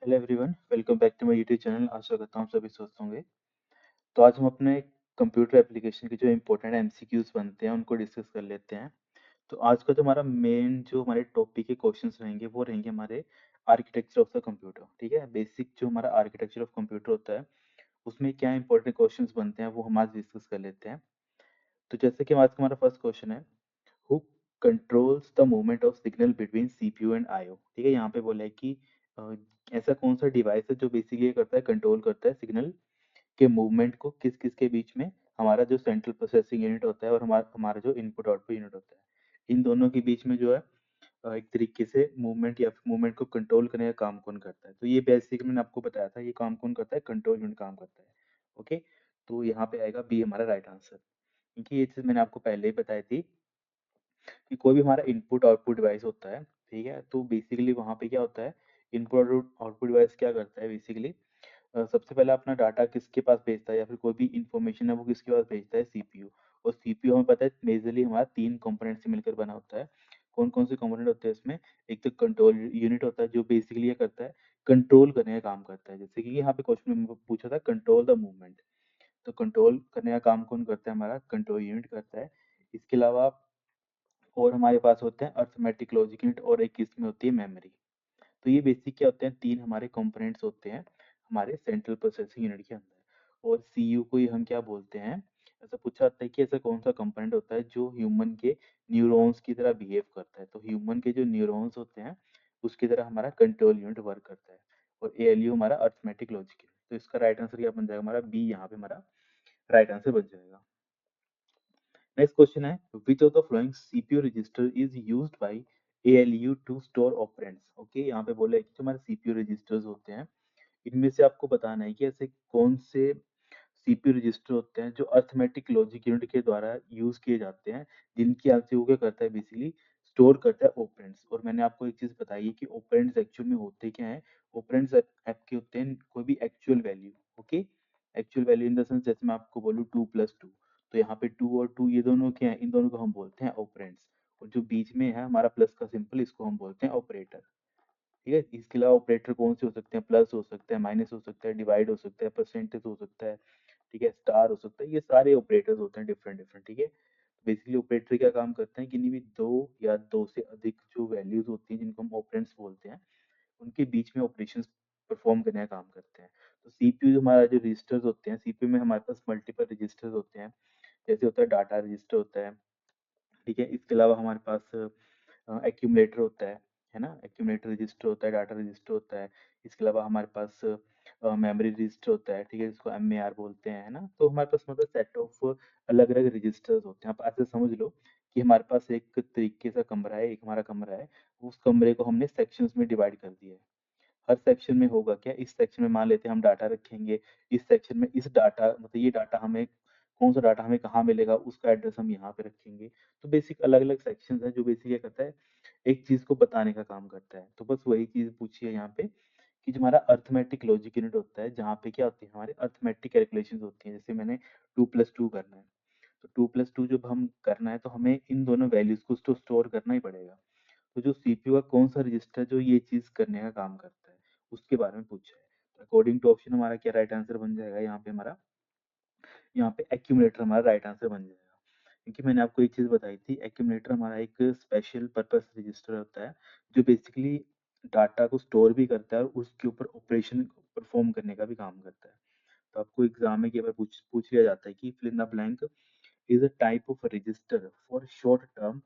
Hello everyone, welcome back to my YouTube channel. आशा करता हूँ आप सभी स्वस्थ होंगे। तो आज हम अपने कंप्यूटर एप्लीकेशन के जो इंपॉर्टेंट एमसीक्यूज बनते हैं उनको डिस्कस कर लेते हैं। तो आज का जो हमारा मेन जो हमारे टॉपिक के क्वेश्चंस रहेंगे वो रहेंगे हमारे आर्किटेक्चर ऑफ द कंप्यूटर। ठीक है, बेसिक जो हमारा आर्किटेक्चर ऑफ कंप्यूटर होता है उसमें क्या इंपॉर्टेंट क्वेश्चंस बनते हैं वो हम आज डिस्कस कर लेते हैं। तो जैसे कि आज का हमारा फर्स्ट क्वेश्चन है, who controls the movement of signal between CPU and IO. ठीक है, यहाँ पे बोला है कि अ, ऐसा कौन सा डिवाइस है जो बेसिकली करता है, कंट्रोल करता है सिग्नल के मूवमेंट को किस किस के बीच में, हमारा जो सेंट्रल प्रोसेसिंग यूनिट होता है और हमारा हमारा जो इनपुट आउटपुट यूनिट होता है, इन दोनों के बीच में जो है एक तरीके से मूवमेंट या फिर मूवमेंट को कंट्रोल करने का काम कौन करता है। तो ये बेसिक मैंने आपको बताया था, ये काम कौन करता है, कंट्रोल यूनिट काम करता है। ओके, तो यहाँ पे आएगा बी हमारा राइट आंसर, क्योंकि ये चीज़ मैंने आपको पहले ही बताई थी कि कोई भी हमारा इनपुट आउटपुट डिवाइस होता है। ठीक है, तो बेसिकली वहाँ पे क्या होता है, इनपुट आउटपुट डिवाइस क्या करता है बेसिकली, सबसे पहले अपना डाटा किसके पास भेजता है या फिर कोई भी इंफॉर्मेशन है वो किसके पास भेजता है, सीपीयू। और सीपीयू हमें पता है मेजरली हमारा तीन कंपोनेंट से मिलकर बना होता है। कौन कौन से कंपोनेंट होते हैं इसमें, एक तो कंट्रोल यूनिट होता है जो बेसिकली ये करता है, कंट्रोल करने का काम करता है। जैसे कि यहाँ पे क्वेश्चन में पूछा था कंट्रोल द मूवमेंट, तो कंट्रोल करने का काम कौन करता है, हमारा कंट्रोल यूनिट करता है। इसके अलावा और हमारे पास होते हैं अर्थमेटिक लॉजिक यूनिट और एक इसमें होती है मेमोरी। तो ये बेसिक क्या होते हैं, तीन हमारे कंपोनेंट्स होते हैं हमारे सेंट्रल प्रोसेसिंग यूनिट के अंदर। और सीयू को ही हम क्या बोलते हैं, ऐसा पूछा जाता है कि ऐसा कौन सा कंपोनेंट होता है जो ह्यूमन के न्यूरॉन्स की तरह बिहेव करता है। तो ह्यूमन के जो न्यूरॉन्स होते हैं उसकी तरह हमारा कंट्रोल यूनिट वर्क करता है। और एएलयू हमारा अर्थमेटिक लॉजिक यूनिट। तो इसका राइट आंसर क्या बन जाएगा, हमारा बी यहाँ पे हमारा राइट आंसर बन जाएगा। नेक्स्ट क्वेश्चन है, which of the following CPU register is used by ALU to store operands। Okay, यहाँ पे बोला है कि जो हमारे CPU रजिस्टर्स होते हैं इनमें से आपको बताना है कि ऐसे कौन से सीपीयू रजिस्टर होते हैं जो अर्थमेटिक लॉजिक यूनिट के द्वारा यूज किए जाते हैं, जिनकी आपसे वो क्या करता है बेसिकली स्टोर करता है ऑपरेंड्स। और मैंने आपको एक चीज बताई है कि ऑपरेंड्स एक्चुअल में होते क्या है, ऑपरेंड्स आपके होते हैं कोई भी actual value. Okay, actual value in the sense जैसे मैं आपको बोलूँ 2+2, तो यहाँ पे 2 और 2 ये दोनों क्या है, इन दोनों को हम बोलते हैं ऑपरेंड्स। और जो बीच में है हमारा प्लस का सिंबल इसको हम बोलते हैं ऑपरेटर। ठीक है, इसके अलावा ऑपरेटर कौन से हो सकते हैं, प्लस हो सकता है, माइनस हो सकता है, डिवाइड हो सकता है, परसेंटेज हो सकता है, ठीक है, स्टार हो सकता है। ये सारे ऑपरेटर्स होते हैं डिफरेंट डिफरेंट। ठीक है, बेसिकली ऑपरेटर क्या काम करते हैं, किन्हीं भी दो या दो से अधिक जो वैल्यूज होती हैं जिनको हम ऑपरेंड्स बोलते हैं उनके बीच में ऑपरेशंस परफॉर्म करने का काम करते हैं। तो सीपीयू हमारा जो रजिस्टर्स होते हैं, सीपीयू में हमारे पास मल्टीपल रजिस्टर्स होते हैं। जैसे होता है डाटा रजिस्टर होता है, ठीक है, इसके अलावा हमारे पास एक्यूमुलेटर होता है ना, एक्यूमुलेटर रजिस्टर होता है, डाटा रजिस्टर होता है। इसके अलावा हमारे पास मेमोरी रजिस्टर होता है, ठीक है, जिसको एमएआर बोलते हैं, है ना। तो हमारे पास मतलब सेट ऑफ अलग अलग रजिस्टर्स होते हैं। आप ऐसे समझ लो कि हमारे पास एक तरीके का कमरा है, एक हमारा कमरा है, उस कमरे को हमने सेक्शंस में डिवाइड कर दिया है। हर सेक्शन में होगा क्या, इस सेक्शन में मान लेते हैं हम डाटा रखेंगे, इस सेक्शन में इस डाटा मतलब ये डाटा हमें कौन सा डाटा हमें कहाँ मिलेगा उसका एड्रेस हम यहाँ पे रखेंगे। तो बेसिक अलग अलग सेक्शन है जो बेसिक क्या करता है, एक चीज को बताने का काम करता है। तो बस वही चीज पूछी है यहाँ पे कि जो हमारा अर्थमेटिक लॉजिक यूनिट होता है जहाँ पे क्या होती है, हमारे अर्थमेटिक कैलकुलेशन होती है। जैसे मैंने 2+2 करना है, तो 2+2 जब हम करना है तो हमें इन दोनों वैल्यूज को तो स्टोर करना ही पड़ेगा। तो जो सीपीयू का कौन सा रजिस्टर जो ये चीज करने का काम करता है उसके बारे में पूछा है। तो अकॉर्डिंग टू ऑप्शन हमारा क्या राइट आंसर बन जाएगा, यहाँ पे हमारा, यहाँ पे एक्यूमुलेटर हमारा राइट आंसर बन जाएगा। क्योंकि मैंने आपको एक चीज बताई थी, एक्यूमुलेटर हमारा एक स्पेशल पर्पस रजिस्टर होता है जो बेसिकली डाटा को स्टोर भी करता है और उसके ऊपर ऑपरेशन परफॉर्म करने का भी काम करता है। तो आपको एग्जाम में कई बार पूछ लिया जाता है कि fill in the blank is a type of register for short term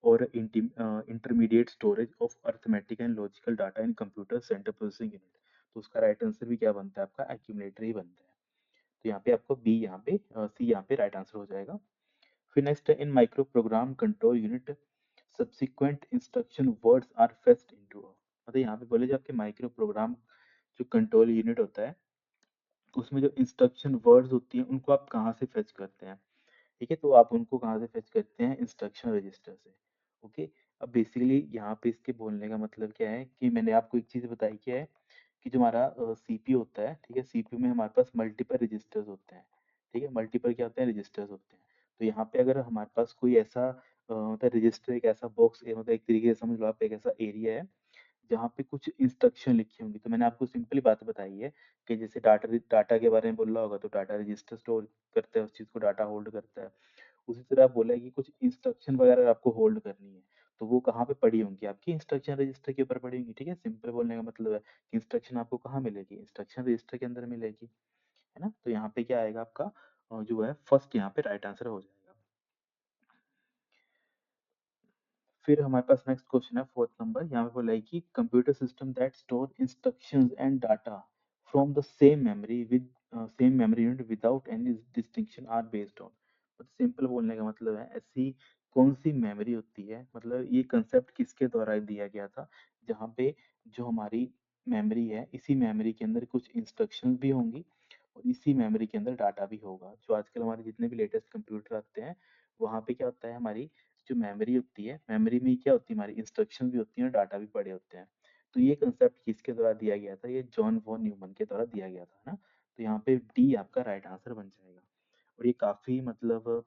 or intermediate storage of arithmetic and logical data in computer central processing unit। तो उसका राइट आंसर भी क्या बनता है, आपका एक्यूमुलेटर ही बनता है। तो यहाँ पे आपको बी, यहाँ पे सी यहाँ पे राइट आंसर हो जाएगा। फिर नेक्स्ट है, in micro program control unit subsequent instruction words are fetched into, मतलब यहाँ पे बोले जो आपके माइक्रो प्रोग्राम जो कंट्रोल यूनिट होता है उसमें जो इंस्ट्रक्शन वर्ड्स होती हैं उनको आप कहाँ से फेच करते हैं। ठीक है, तो आप उनको कहाँ से फेच करते हैं, इंस्ट्रक्शन रजिस्टर से। ओके, अब बेसिकली यहाँ पे इसके बोलने का मतलब क्या है कि मैंने आपको एक चीज बताई क्या है कि जो हमारा सीपीयू होता है, ठीक है, सीपीयू में हमारे पास मल्टीपल रजिस्टर्स होते हैं। ठीक है, मल्टीपल क्या होते हैं, रजिस्टर्स होते हैं। तो यहाँ पे अगर हमारे पास कोई ऐसा मतलब रजिस्टर एक ऐसा बॉक्स मतलब एक तरीके से समझ लो आप एक ऐसा एरिया है जहाँ पे कुछ इंस्ट्रक्शन लिखी होंगी। तो मैंने आपको सिंपली बात बताई है कि जैसे डाटा डाटा के बारे में बोल रहा होगा तो डाटा रजिस्टर स्टोर करता है, उस चीज को डाटा होल्ड करता है। उसी तरह आप बोला है कि कुछ इंस्ट्रक्शन वगैरह आपको होल्ड करनी है, तो वो कहाँ पे पड़ी होंगी? आपकी इंस्ट्रक्शन रजिस्टर के ऊपर पड़ी होंगी। ठीक है, सिंपल बोलने का मतलब है कि इंस्ट्रक्शन आपको कहाँ मिलेगी? इंस्ट्रक्शन रजिस्टर के अंदर मिलेगी, है ना। तो यहाँ पे क्या आएगा आपका जो है फर्स्ट यहाँ पे राइट आंसर हो जाएगा। फिर हमारे पास नेक्स्ट क्वेश्चन है फोर्थ नंबर। यहाँ पे बोला है कि computer system that store instructions and data from the same memory unit without any distinction are based on. Simple बोलने का मतलब है ऐसी कौन सी मेमोरी होती है, मतलब ये कंसेप्ट किसके द्वारा दिया गया था, जहाँ पे जो हमारी मेमोरी है इसी मेमोरी के अंदर कुछ इंस्ट्रक्शंस भी होंगी और इसी मेमोरी के अंदर डाटा भी होगा। जो आजकल हमारे जितने भी लेटेस्ट कंप्यूटर आते हैं वहाँ पे क्या होता है, हमारी जो मेमोरी होती है, मेमोरी में क्या होती है, हमारी इंस्ट्रक्शन भी होती है और डाटा भी पड़े होते हैं। तो ये कंसेप्ट किसके द्वारा दिया गया था? ये जॉन वॉन न्यूमन के द्वारा दिया गया था ना। तो यहाँ पे डी आपका राइट आंसर बन जाएगा। और ये काफी मतलब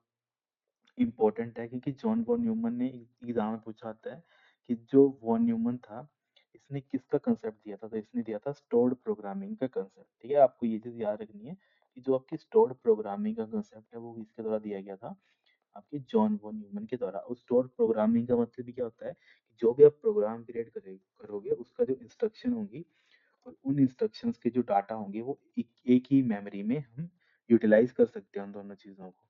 इम्पोर्टेंट है क्योंकि जॉन वॉन न्यूमन ने एग्जाम में पूछा आता है कि जो वॉन न्यूमन था इसने किसका कंसेप्ट दिया था? तो इसने दिया था स्टोर्ड प्रोग्रामिंग का कंसेप्ट। ठीक है, आपको ये चीज याद रखनी है कि जो आपकी स्टोर्ड प्रोग्रामिंग का कंसेप्ट है वो किसके द्वारा दिया गया था? आपके जॉन वॉन न्यूमन के द्वारा। उस स्टोर प्रोग्रामिंग का मतलब भी क्या होता है कि जो भी आप प्रोग्राम क्रिएट करोगे उसका जो इंस्ट्रक्शन होंगी और उन इंस्ट्रक्शंस के जो डाटा होंगे वो एक ही मेमोरी में हम यूटिलाइज कर सकते हैं उन दोनों चीज़ों को,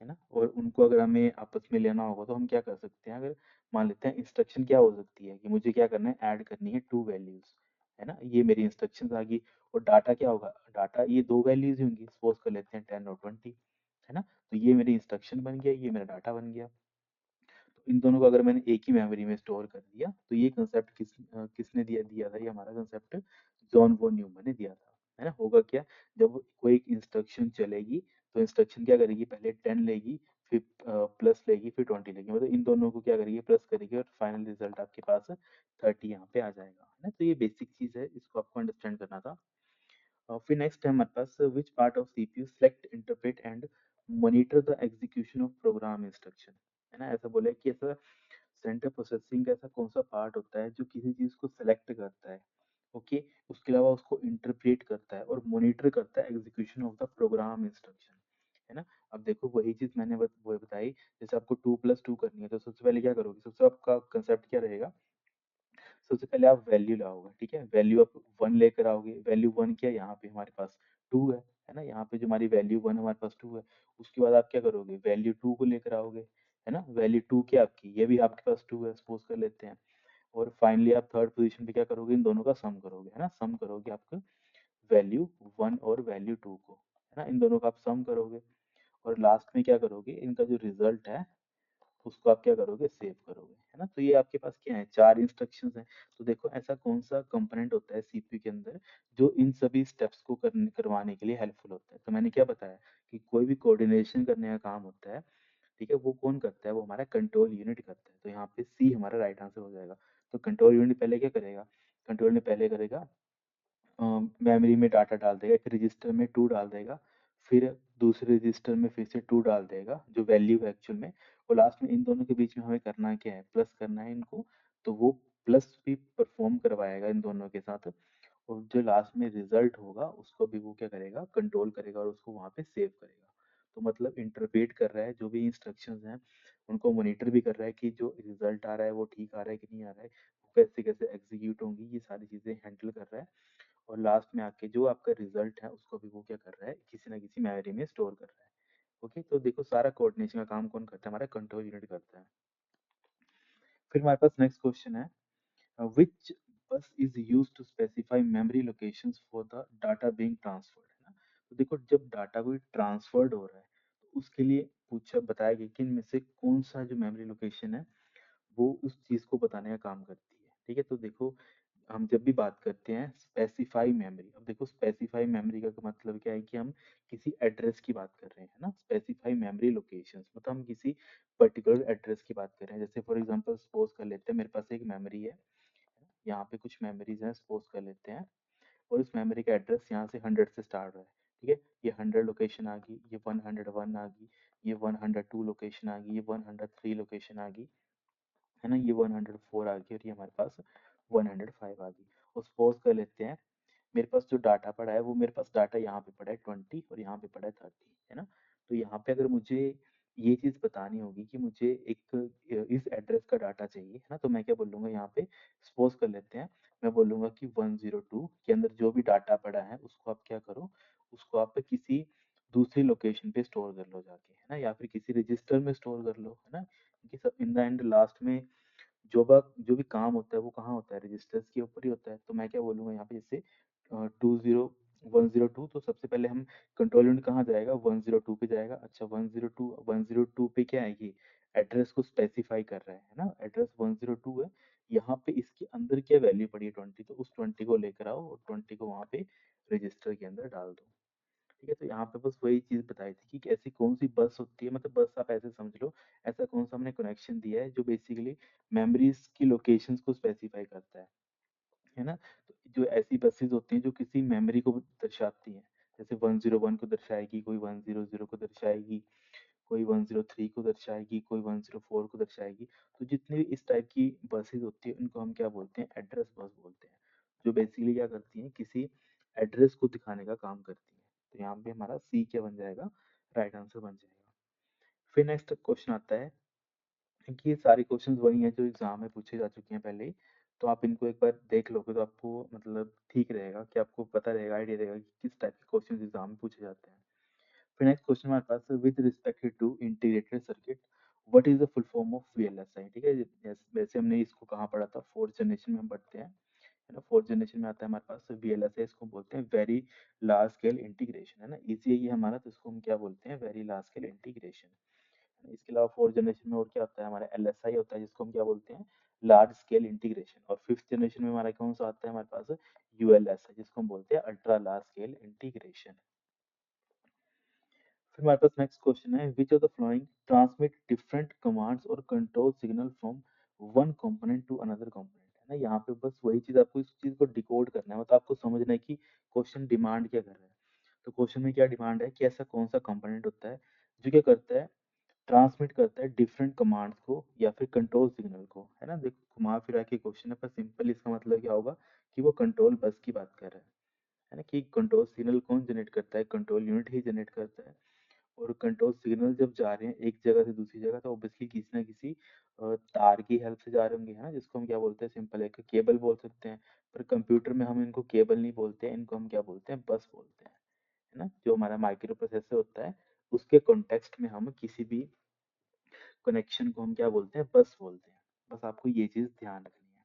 है ना। और उनको अगर हमें आपस में लेना होगा तो हम क्या कर सकते हैं? अगर मान लेते हैं इंस्ट्रक्शन क्या हो सकती है कि मुझे क्या करना है, ऐड करनी है टू वैल्यूज, है ना, ये मेरी इंस्ट्रक्शन आ गई। और डाटा क्या होगा? डाटा ये दो वैल्यूज होंगी, सपोज कर लेते हैं 10 और 20, है ना। तो ये मेरी इंस्ट्रक्शन बन गया, ये मेरा डाटा बन गया। तो इन दोनों को अगर मैंने एक ही मेमोरी में स्टोर कर दिया तो ये कंसेप्ट किसने दिया दिया था? ये हमारा कंसेप्ट जॉन वॉन न्यूमन ने दिया था, है ना। होगा क्या, जब कोई एक इंस्ट्रक्शन चलेगी तो इंस्ट्रक्शन क्या करेगी, पहले 10 लेगी, फिर प्लस लेगी, फिर 20 लेगी, मतलब इन दोनों को क्या करेगी, प्लस करेगी और फाइनल रिजल्ट आपके पास 30 यहाँ पे आ जाएगा, है ना। तो ये बेसिक चीज है, इसको आपको अंडरस्टैंड करना था। फिर नेक्स्ट है हमारे पास which part of CPU select interpret and monitor the execution of program instruction, है ना। ऐसा बोला है कि ऐसा सेंट्रल प्रोसेसिंग का ऐसा कौन सा पार्ट होता है जो किसी चीज को सेलेक्ट करता है, ओके, उसके अलावा उसको इंटरप्रेट करता है और मॉनिटर करता है execution of the program instruction, है ना। अब देखो वही चीज मैंने वो बताई, जैसे आपको 2+2 करनी है तो सबसे पहले क्या करोगे, सबसे आपका कंसेप्ट क्या रहेगा? सबसे पहले आप वैल्यू लाओगे, ठीक है, वैल्यू आप 1 लेकर आओगे। वैल्यू 1 क्या है यहाँ पे हमारे पास? 2 है ना। यहाँ पे जो हमारी वैल्यू 1 हमारे पास 2 है। उसके बाद आप क्या करोगे, वैल्यू 2 को लेकर आओगे, है ना। वैल्यू 2 क्या आपकी, ये भी आपके पास 2 है, सपोज कर लेते हैं। और फाइनली आप थर्ड पोजीशन पे क्या करोगे, इन दोनों का सम करोगे, है ना। सम करोगे आपका वैल्यू 1 और वैल्यू 2 को, है ना, इन दोनों का आप सम करोगे। और लास्ट में क्या करोगे, इनका जो रिजल्ट है उसको आप क्या करोगे, सेव करोगे, है ना। तो ये आपके पास क्या है, चार इंस्ट्रक्शंस हैं। तो देखो ऐसा कौन सा कंपोनेंट होता है सीपीयू के अंदर जो इन सभी स्टेप्स को करवाने के लिए हेल्पफुल होता है? तो मैंने क्या बताया कि कोई भी कोऑर्डिनेशन करने का काम होता है, ठीक है, वो कौन करता है? वो हमारा कंट्रोल यूनिट करता है। तो यहाँ पे सी हमारा राइट आंसर हो जाएगा। तो कंट्रोल यूनिट पहले क्या करेगा, कंट्रोल यूनिट पहले करेगा मेमोरी में डाटा डाल देगा, एक रजिस्टर में 2 डाल देगा, फिर दूसरे रजिस्टर में फिर से 2 डाल देगा जो वैल्यू है एक्चुअल में। और लास्ट में इन दोनों के बीच में हमें करना क्या है, प्लस करना है इनको। तो वो प्लस भी परफॉर्म करवाएगा इन दोनों के साथ। और जो लास्ट में रिजल्ट होगा उसको भी वो क्या करेगा, कंट्रोल करेगा और उसको वहां पे सेव करेगा। तो मतलब इंटरप्रेट कर रहा है जो भी इंस्ट्रक्शंस हैं, उनको मॉनिटर भी कर रहा है कि जो रिजल्ट आ रहा है वो ठीक आ रहा है कि नहीं आ रहा है, कैसे कैसे एग्जीक्यूट होंगी, ये सारी चीजें हैंडल कर रहा है। और लास्ट में आके जो आपका रिजल्ट है उसको भी वो क्या कर रहा है, किसी ना किसी मेमोरी में स्टोर कर रहा है। ओके, तो देखो सारा कोऑर्डिनेशन का काम कौन करता है, हमारा कंट्रोल यूनिट करता है। फिर हमारे पास नेक्स्ट क्वेश्चन है, which bus is used to specify memory locations for the data being transferred, है ना। तो देखो जब डाटा कोई ट्रांसफर्ड हो रहा है तो उसके लिए पूछा बताया गया कि इनमें से कौन सा जो मेमोरी लोकेशन है वो उस चीज को बताने का काम करती है। ठीक है, तो देखो हम जब भी बात करते हैं स्पेसिफाई मेमोरी, अब देखो स्पेसिफाई मेमोरी का मतलब क्या है कि हम किसी एड्रेस की बात कर रहे हैं ना। स्पेसिफाई मेमोरी लोकेशंस मतलब हम किसी पर्टिकुलर एड्रेस की बात कर रहे हैं। जैसे फॉर एग्जांपल सपोज कर लेते हैं मेरे पास एक मेमोरी है, यहाँ पे कुछ मेमोरीज हैं, सपोज कर लेते हैं, और इस मेमोरी का एड्रेस यहाँ से 100 से स्टार्ट हो रहा है। ठीक है, ये 100 लोकेशन आ गई, ये 101 आ गई, ये 102 लोकेशन आ गई, ये 103 लोकेशन आ गई, है ना, ये 104 आ गई और ये हमारे पास 105 आ गई। और सपोज कर लेते हैं मेरे पास जो डाटा पड़ा है वो मेरे पास डाटा यहाँ पे पड़ा है 20 और यहाँ पे पड़ा है 30, है ना। तो यहाँ पे अगर मुझे ये चीज बतानी होगी कि मुझे एक इस एड्रेस का डाटा चाहिए, है ना, तो मैं क्या बोलूंगा यहाँ पे, सपोज कर लेते हैं मैं बोलूंगा कि 102 के अंदर जो भी डाटा पड़ा है उसको आप क्या करो, उसको आप किसी दूसरी लोकेशन पे स्टोर कर लो जाके, है ना, या फिर किसी रजिस्टर में स्टोर कर लो, है ना, क्योंकि सब इन द एंड लास्ट में जो भी काम होता है वो कहाँ होता है, रजिस्टर्स के ऊपर ही होता है। तो मैं क्या बोलूंगा यहाँ पे, जैसे 102, तो सबसे पहले हम कंट्रोल यूनिट कहाँ जाएगा, 102 पे जाएगा। अच्छा 102 पे क्या है, ये एड्रेस को स्पेसिफाई कर रहा है ना, एड्रेस 102 है, यहाँ पे इसके अंदर क्या वैल्यू पड़ी है 20, तो उस 20 को लेकर आओ और 20 को वहाँ पे रजिस्टर के अंदर डाल दो। ठीक है, तो यहाँ पे बस वही चीज बताई थी कि ऐसी कौन सी बस होती है, मतलब बस आप ऐसे समझ लो, ऐसा कौन सा हमने कनेक्शन दिया है जो बेसिकली मेमोरीज की लोकेशंस को स्पेसिफाई करता है ना। तो जो ऐसी बसेस होती हैं जो किसी मेमोरी को दर्शाती हैं, जैसे 101 को दर्शाएगी, कोई 100 को दर्शाएगी, कोई 103 को दर्शाएगी, कोई 104 को दर्शाएगी। तो जितनी भी इस टाइप की बसेस होती है उनको हम क्या बोलते हैं, एड्रेस बस बोलते हैं, जो बेसिकली क्या करती हैं, किसी एड्रेस को दिखाने का काम करती हैं। तो यहाँ पे हमारा सी क्या बन जाएगा, राइट आंसर बन जाएगा। फिर नेक्स्ट क्वेश्चन आता है कि ये सारे क्वेश्चंस वही हैं जो एग्जाम में पूछे जा चुके हैं पहले ही, तो आप इनको एक बार देख लोगे तो आपको मतलब ठीक रहेगा, कि आपको पता रहेगा, आइडिया रहेगा कि किस टाइप के क्वेश्चंस एग्जाम में पूछे जाते हैं। फिर नेक्स्ट क्वेश्चन हमारे पास है, with respect to integrated circuit what is the full form of VLSI. ठीक है, वैसे हमने इसको कहाँ पढ़ा था, फोर्थ जनरेशन में हम पढ़ते हैं, है ना, फोर्थ जनरेशन में आता है हमारे पास वीएलएसआई, इसको बोलते हैं वेरी लार्ज स्केल इंटीग्रेशन, है ना, इजी है ये हमारा, तो इसको हम क्या बोलते हैं, वेरी लार्ज स्केल इंटीग्रेशन। इसके अलावा फोर्थ जनरेशन में और क्या होता है, हमारा एलएसआई होता है जिसको हम क्या बोलते हैं, लार्ज स्केल इंटीग्रेशन। और फिफ्थ जनरेशन में हमारा कौन सा आता है हमारे पास, यूएलएस जिसको हम बोलते हैं अल्ट्रा लार्ज स्केल इंटीग्रेशन। फिर हमारे पास नेक्स्ट क्वेश्चन है, which of the following transmit different commands और control signal from one component to another component, है ना। यहाँ पे बस वही चीज, आपको इस चीज को डिकोड करना है, मतलब आपको समझना है कि क्वेश्चन डिमांड क्या कर रहा है। तो क्वेश्चन में क्या डिमांड है कि ऐसा कौन सा कंपोनेंट होता है जो क्या करता है, ट्रांसमिट करता है डिफरेंट कमांड्स को या फिर कंट्रोल सिग्नल को, है ना। देखो घुमा फिरा के क्वेश्चन है, पर सिंपल इसका मतलब क्या होगा कि वो कंट्रोल बस की बात कर रहा है ना, कि कंट्रोल सिग्नल कौन जनरेट करता है, कंट्रोल यूनिट ही जनरेट करता है। और कंट्रोल सिग्नल जब जा रहे हैं एक जगह से दूसरी जगह, तो ऑब्वियसली किसी ना किसी तार की हेल्प से जा रहे होंगे, है ना, जिसको हम क्या बोलते हैं, सिंपल एक केबल बोल सकते हैं। पर कंप्यूटर में हम इनको केबल नहीं बोलते हैं, इनको हम क्या बोलते हैं, बस बोलते हैं, है ना। जो हमारा माइक्रो प्रोसेसर होता है उसके कॉन्टेक्स्ट में हम किसी भी कनेक्शन को हम क्या बोलते हैं, बस बोलते हैं। बस आपको ये चीज ध्यान रखनी है।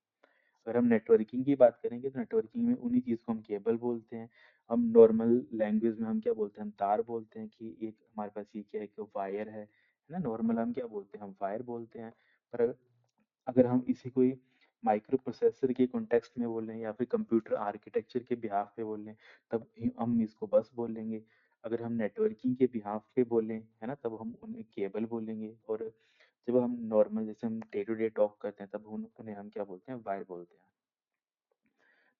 अगर हम नेटवर्किंग की बात करेंगे तो नेटवर्किंग में उन्हीं चीज को हम केबल बोलते हैं। हम नॉर्मल लैंग्वेज में हम क्या बोलते हैं, हम तार बोलते हैं, कि एक हमारे पास ये क्या है, एक वायर है ना, नॉर्मल हम क्या बोलते हैं, हम वायर बोलते हैं। पर अगर हम इसी कोई माइक्रो प्रोसेसर के कॉन्टेक्स्ट में बोल रहे हैं या फिर कंप्यूटर आर्किटेक्चर के बिहाफ पे बोल रहे हैं, तब हम इसको बस बोल लेंगे। अगर हम नेटवर्किंग के बिहाफ पे बोलें, है ना, तब हम उन्हें केबल बोलेंगे। और जब हम नॉर्मल जैसे हम डे टू डे टॉक करते हैं तब उन्हें हम क्या बोलते हैं, वायर बोलते हैं।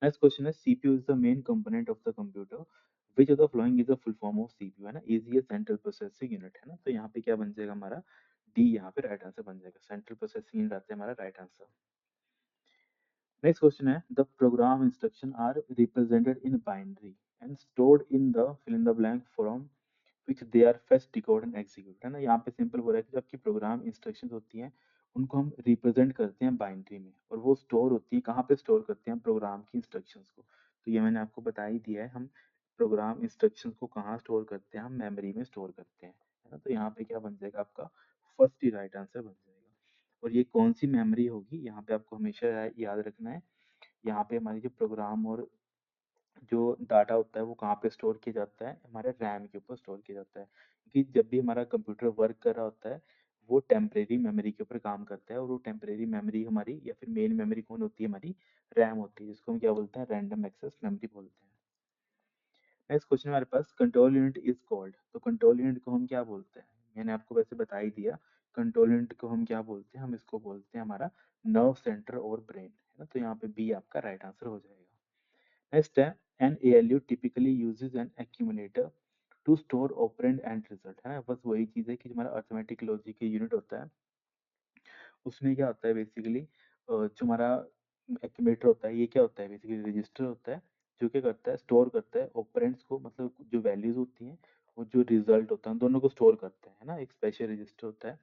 नेक्स्ट क्वेश्चन है, CPU is the main component of the computer which of the following is the full form of CPU, है ना, इजी है, सेंट्रल प्रोसेसिंग यूनिट, है ना। तो यहाँ पे क्या बन जाएगा हमारा, डी यहाँ पे राइट आंसर बन जाएगा, सेंट्रल प्रोसेसिंग यूनिट आता है हमारा राइट आंसर। नेक्स्ट क्वेश्चन है, the program instruction are represented in binary and stored in the fill in the blank form which they are fetch decode and execute, है ना। यहाँ पे सिंपल बोला है कि जो आपकी प्रोग्राम इंस्ट्रक्शंस होती हैं उनको हम रिप्रेजेंट करते हैं बाइनरी में, और वो स्टोर होती है कहाँ पे, स्टोर करते हैं प्रोग्राम की इंस्ट्रक्शंस को। तो ये मैंने आपको बता ही दिया है, हम प्रोग्राम इंस्ट्रक्शंस को कहाँ स्टोर करते हैं, हम मेमोरी में स्टोर करते हैं, है ना। तो यहाँ पे क्या बन जाएगा आपका, फर्स्ट ही राइट आंसर बन जाएगा। और ये कौन सी मेमोरी होगी, यहाँ पे आपको हमेशा याद रखना है, यहाँ पे हमारी जो प्रोग्राम और जो डाटा होता है वो कहाँ पे स्टोर किया जाता है, हमारे रैम के ऊपर स्टोर किया जाता है। क्योंकि जब भी हमारा कंप्यूटर वर्क कर रहा होता है वो टेम्परेरी मेमोरी के ऊपर काम करता है, और वो टेम्परेरी मेमोरी हमारी या फिर मेन मेमोरी कौन होती है, हमारी रैम होती है, जिसको हम क्या बोलते हैं, रैंडम एक्सेस मेमोरी बोलते हैं। नेक्स्ट क्वेश्चन हमारे पास, कंट्रोल यूनिट इज कॉल्ड, तो कंट्रोल यूनिट को हम क्या बोलते हैं, मैंने आपको वैसे बता ही दिया। कंट्रोल यूनिट को हम क्या बोलते हैं, हम इसको बोलते हैं हमारा नर्व सेंटर और ब्रेन, है ना। तो यहाँ पे बी आपका राइट आंसर हो जाएगा। Next है, an ALU typically uses an accumulator to store operand and result, है ना। बस वही चीज है कि जो हमारा अर्थमेटिक लॉजिक यूनिट होता है उसमें क्या होता है बेसिकली, जो हमारा एक्यूमुलेटर होता है, ये क्या होता है, बेसिकली रजिस्टर होता है जो क्या करता है, स्टोर करता है ऑपरेंड्स को, मतलब जो वैल्यूज होती हैं और जो रिजल्ट होता है उन दोनों को स्टोर करते हैं, है ना। एक स्पेशल रजिस्टर होता है।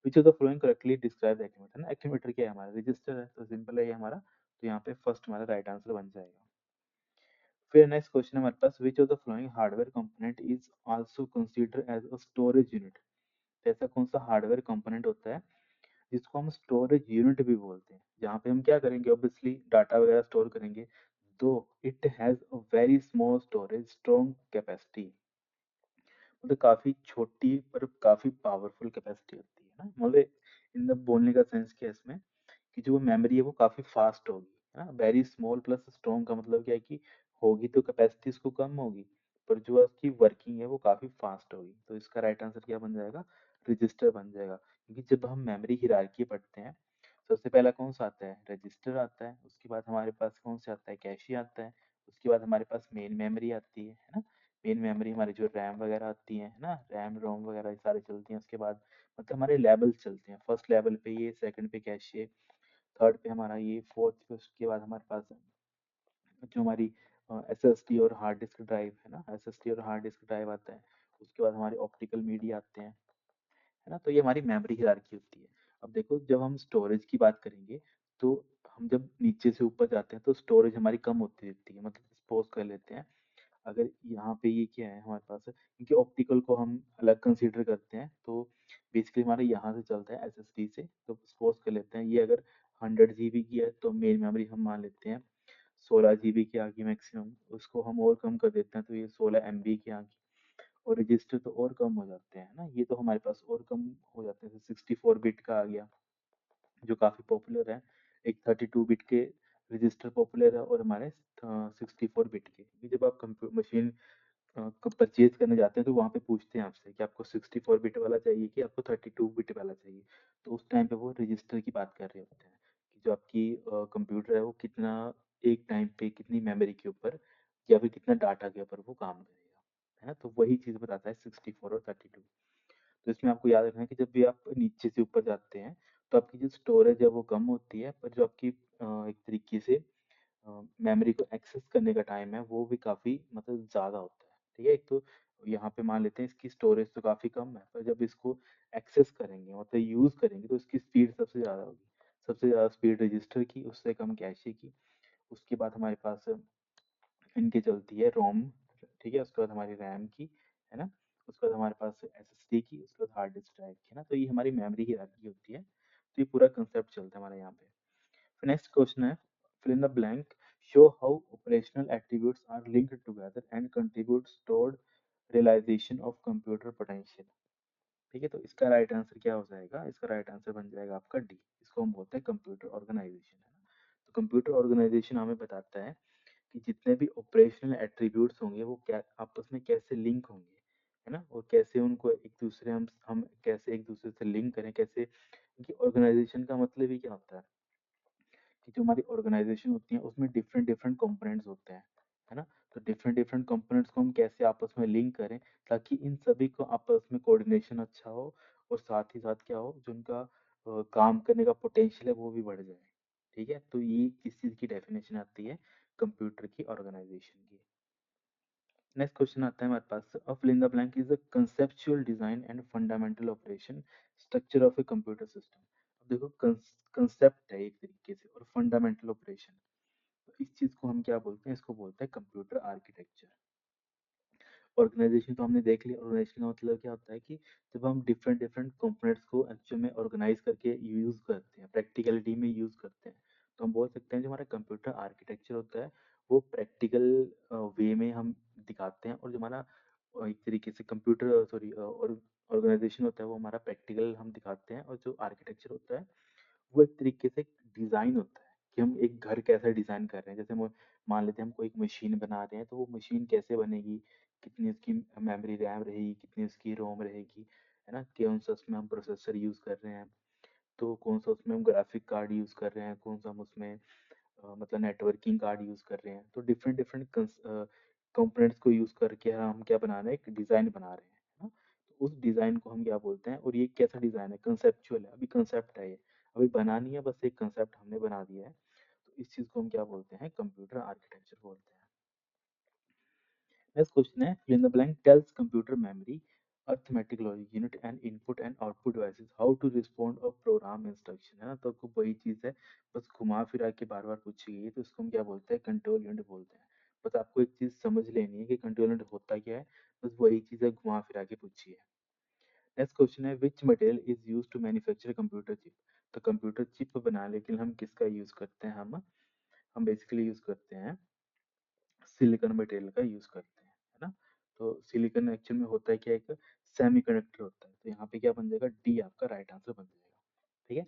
Which of the following correctly describe accumulator, है ना। एक्यूमुलेटर क्या है, हमारा रजिस्टर है, तो सिंपल है ये हमारा, तो यहाँ पे फर्स्ट हमारा राइट आंसर बन जाएगा। फिर नेक्स्ट क्वेश्चन है हमारे पास, which of the following hardware component is also consider as a storage unit. ऐसा कौन सा हार्डवेयर कंपोनेंट होता है जिसको हम स्टोरेज यूनिट भी बोलते हैं, जहाँ पे हम क्या करेंगे, ऑब्वियसली डाटा वगैरह स्टोर करेंगे, तो it has a very small storage strong capacity, मतलब काफी छोटी पर काफी पावरफुल कैपेसिटी होती है ना। मतलब इन द बोलने का सेंस क्या है इसमें, कि जो मेमोरी है वो काफी फास्ट होगी, है ना। वेरी स्मॉल प्लस स्ट्रॉन्ग का मतलब क्या है कि होगी तो कैपेसिटी इसको कम होगी, पर जो इसकी वर्किंग है वो काफी फास्ट होगी। तो इसका राइट आंसर क्या बन जाएगा, रजिस्टर बन जाएगा। क्योंकि जब हम मेमोरी हिरार्की पढ़ते हैं, सबसे पहला कौन सा आता है, रजिस्टर आता है, उसके बाद हमारे पास कौन सा आता है, कैशे आता है, उसके बाद हमारे पास मेन मेमोरी आती है ना। मेन मेमोरी हमारी जो रैम वगैरह आती है ना, रैम रोम वगैरह ये सारी चलती हैं। उसके बाद मतलब हमारे लेवल्स चलते हैं, फर्स्ट लेवल पे ये, सेकंड पे कैशे, थर्ड पे हमारा ये, फोर्थ पे उसके बाद हमारे पास जो हमारी एसएसडी और हार्ड डिस्क ड्राइव है ना, एसएसडी और हार्ड डिस्क ड्राइव आता है। उसके बाद हमारे ऑप्टिकल मीडिया आते हैं, है ना। तो ये हमारी मेमोरी हायरार्की होती है। अब देखो जब हम स्टोरेज की बात करेंगे, तो हम जब नीचे से ऊपर जाते हैं तो स्टोरेज हमारी कम होती रहती है, मतलब सपोज कर लेते हैं, अगर यहाँ पे ये क्या है हमारे पास, क्योंकि ऑप्टिकल को हम अलग कंसीडर करते हैं, तो बेसिकली हमारे यहाँ से चलता है एसएसडी से। तो सपोज कर लेते हैं ये अगर 100 GB की है, तो मेन मेमोरी हम मान लेते हैं 16 GB की आ गई मैक्सिमम, उसको हम और कम कर देते हैं तो ये 16 MB की आ गई। और रजिस्टर तो और कम हो जाते हैं ना, ये तो हमारे पास और कम हो जाते हैं, 64 बिट का आ गया जो काफी पॉपुलर है। एक 32 बिट के रजिस्टर पॉपुलर है, और हमारे 64 बिट के। क्योंकि जब आप कंप्यूटर मशीन को परचेज करने जाते हैं तो वहाँ पे पूछते हैं आपसे कि आपको 64 बिट वाला चाहिए कि आपको 32 बिट वाला चाहिए। तो उस टाइम पे वो रजिस्टर की बात कर रहे होते हैं, कि जो आपकी कंप्यूटर है वो कितना एक टाइम पे कितनी मेमोरी के ऊपर या फिर कितना डाटा के ऊपर वो काम करेगा, है ना। तो वही चीज़ बताता है 64 और 32। तो इसमें आपको याद रखना है कि जब भी आप नीचे से ऊपर जाते हैं तो आपकी जो स्टोरेज है वो कम होती है, पर जो आपकी एक तरीके से मेमोरी को एक्सेस करने का टाइम है वो भी काफ़ी मतलब ज़्यादा होता है, ठीक है। एक तो यहाँ पे मान लेते हैं इसकी स्टोरेज तो काफ़ी कम है, पर जब इसको एक्सेस करेंगे मतलब यूज़ करेंगे तो इसकी स्पीड सबसे ज़्यादा होगी। सबसे ज़्यादा स्पीड रजिस्टर की, उससे कम कैशे की। उसके बाद हमारे पास इनकी चलती है रोम, ठीक है। उसके बाद हमारी रैम की, है ना। उसके बाद हमारे पास एसएसडी की, उसके बाद हार्ड डिस्क ड्राइव की, है ना। तो ये हमारी मेमोरी हिरार्की होती है। तो ये पूरा कंसेप्ट चलता है हमारे यहाँ पे। फिर नेक्स्ट क्वेश्चन है, fill in the blank, show how operational attributes are linked together and contribute toward realization of computer potential। ठीक है, तो इसका राइट आंसर क्या हो जाएगा, इसका राइट आंसर बन जाएगा आपका डी। इसको हम बोलते हैं कंप्यूटर ऑर्गेनाइजेशन, है ना। तो कंप्यूटर ऑर्गेनाइजेशन हमें बताता है कि जितने भी ऑपरेशनल एट्रीब्यूट्स होंगे वो क्या आपस में कैसे लिंक होंगे, है ना। और कैसे उनको एक दूसरे हम कैसे एक दूसरे से लिंक करें, कैसे, क्योंकि ऑर्गेनाइजेशन का मतलब ही क्या होता है कि जो हमारी ऑर्गेनाइजेशन होती है उसमें डिफरेंट डिफरेंट कंपोनेंट्स होते हैं, है ना। तो डिफरेंट डिफरेंट कंपोनेंट्स को हम कैसे आपस में लिंक करें ताकि इन सभी को आपस में कोऑर्डिनेशन अच्छा हो, और साथ ही साथ क्या हो, जो उनका काम करने का पोटेंशियल है वो भी बढ़ जाए। ठीक है, तो ये किस चीज़ की डेफिनेशन आती है, कंप्यूटर की ऑर्गेनाइजेशन की। नेक्स्ट क्वेश्चन आता है हमारे पास, a fill in the blank is the conceptual design and fundamental operation structure of a computer system. अब देखो कंसेप्ट है एक तरीके से, और फंडामेंटल ऑपरेशन, तो इस चीज को हम क्या बोलते हैं, इसको बोलते हैं कंप्यूटर आर्किटेक्चर। ऑर्गेनाइजेशन तो हमने देख लिया, ऑर्गेनाइजेशन का मतलब क्या होता है कि जब हम डिफरेंट डिफरेंट कंपोनेंट्स को एक्चुअल में ऑर्गेनाइज करके यूज करते हैं, प्रैक्टिकलिटी में यूज करते हैं, तो हम बोल सकते हैं जो हमारा कंप्यूटर आर्किटेक्चर होता है वो प्रैक्टिकल वे में हम दिखाते हैं। और जो हमारा एक तरीके से कंप्यूटर सॉरी और ऑर्गेनाइजेशन होता है वो हमारा प्रैक्टिकल हम दिखाते हैं। और जो आर्किटेक्चर होता है वो एक तरीके से डिजाइन होता है कि हम एक घर कैसे डिजाइन कर रहे हैं। जैसे हम मान लेते हैं हम कोई एक मशीन बना रहे हैं, तो वो मशीन कैसे बनेगी, कितनी उसकी मेमोरी रैम रहेगी, कितनी उसकी रोम रहेगी, है ना। कौन सा उसमें हम प्रोसेसर यूज कर रहे हैं, तो कौन सा उसमें हम ग्राफिक कार्ड यूज कर रहे हैं, कौन सा हम उसमें मतलब नेटवर्किंग कार्ड यूज कर रहे हैं। तो डिफरेंट डिफरेंट कंपोनेंट्स को यूज करके हम क्या बना रहे हैं, एक डिजाइन बना रहे हैं, है ना। तो उस डिजाइन को हम क्या बोलते हैं, और ये कैसा डिजाइन है, कंसेप्चुअल है, अभी कंसेप्ट है ये, अभी बना नहीं है, बस एक कंसेप्ट हमने बना दिया है। तो इस चीज को हम क्या बोलते हैं, कंप्यूटर आर्किटेक्चर बोलते हैं। नेक्स्ट क्वेश्चन है, fill in the blank tells computer memory, arithmetic logic unit and input and output devices how to respond a program instruction, है ना। तो आपको वही चीज है, बस घुमा फिरा के बार बार पूछी गई है, तो इसको हम क्या बोलते हैं, कंट्रोल यूनिट बोलते हैं। बस आपको एक चीज समझ लेनी है कि कंट्रोल यूनिट होता क्या है, बस वही चीज है, घुमा फिरा के पूछी है। नेक्स्ट क्वेश्चन है, which material is use to manufacture computer chip. तो कंप्यूटर चिप बनाने के लिए हम किसका यूज करते हैं, हम बेसिकली यूज करते हैं सिलिकॉन मटेरियल का यूज करते हैं, है ना। तो सिलिकॉन एक्चुअल में होता है क्या, एक सेमीकंडक्टर होता है। तो यहाँ पे क्या बन जाएगा, डी आपका राइट आंसर बन जाएगा। ठीक है,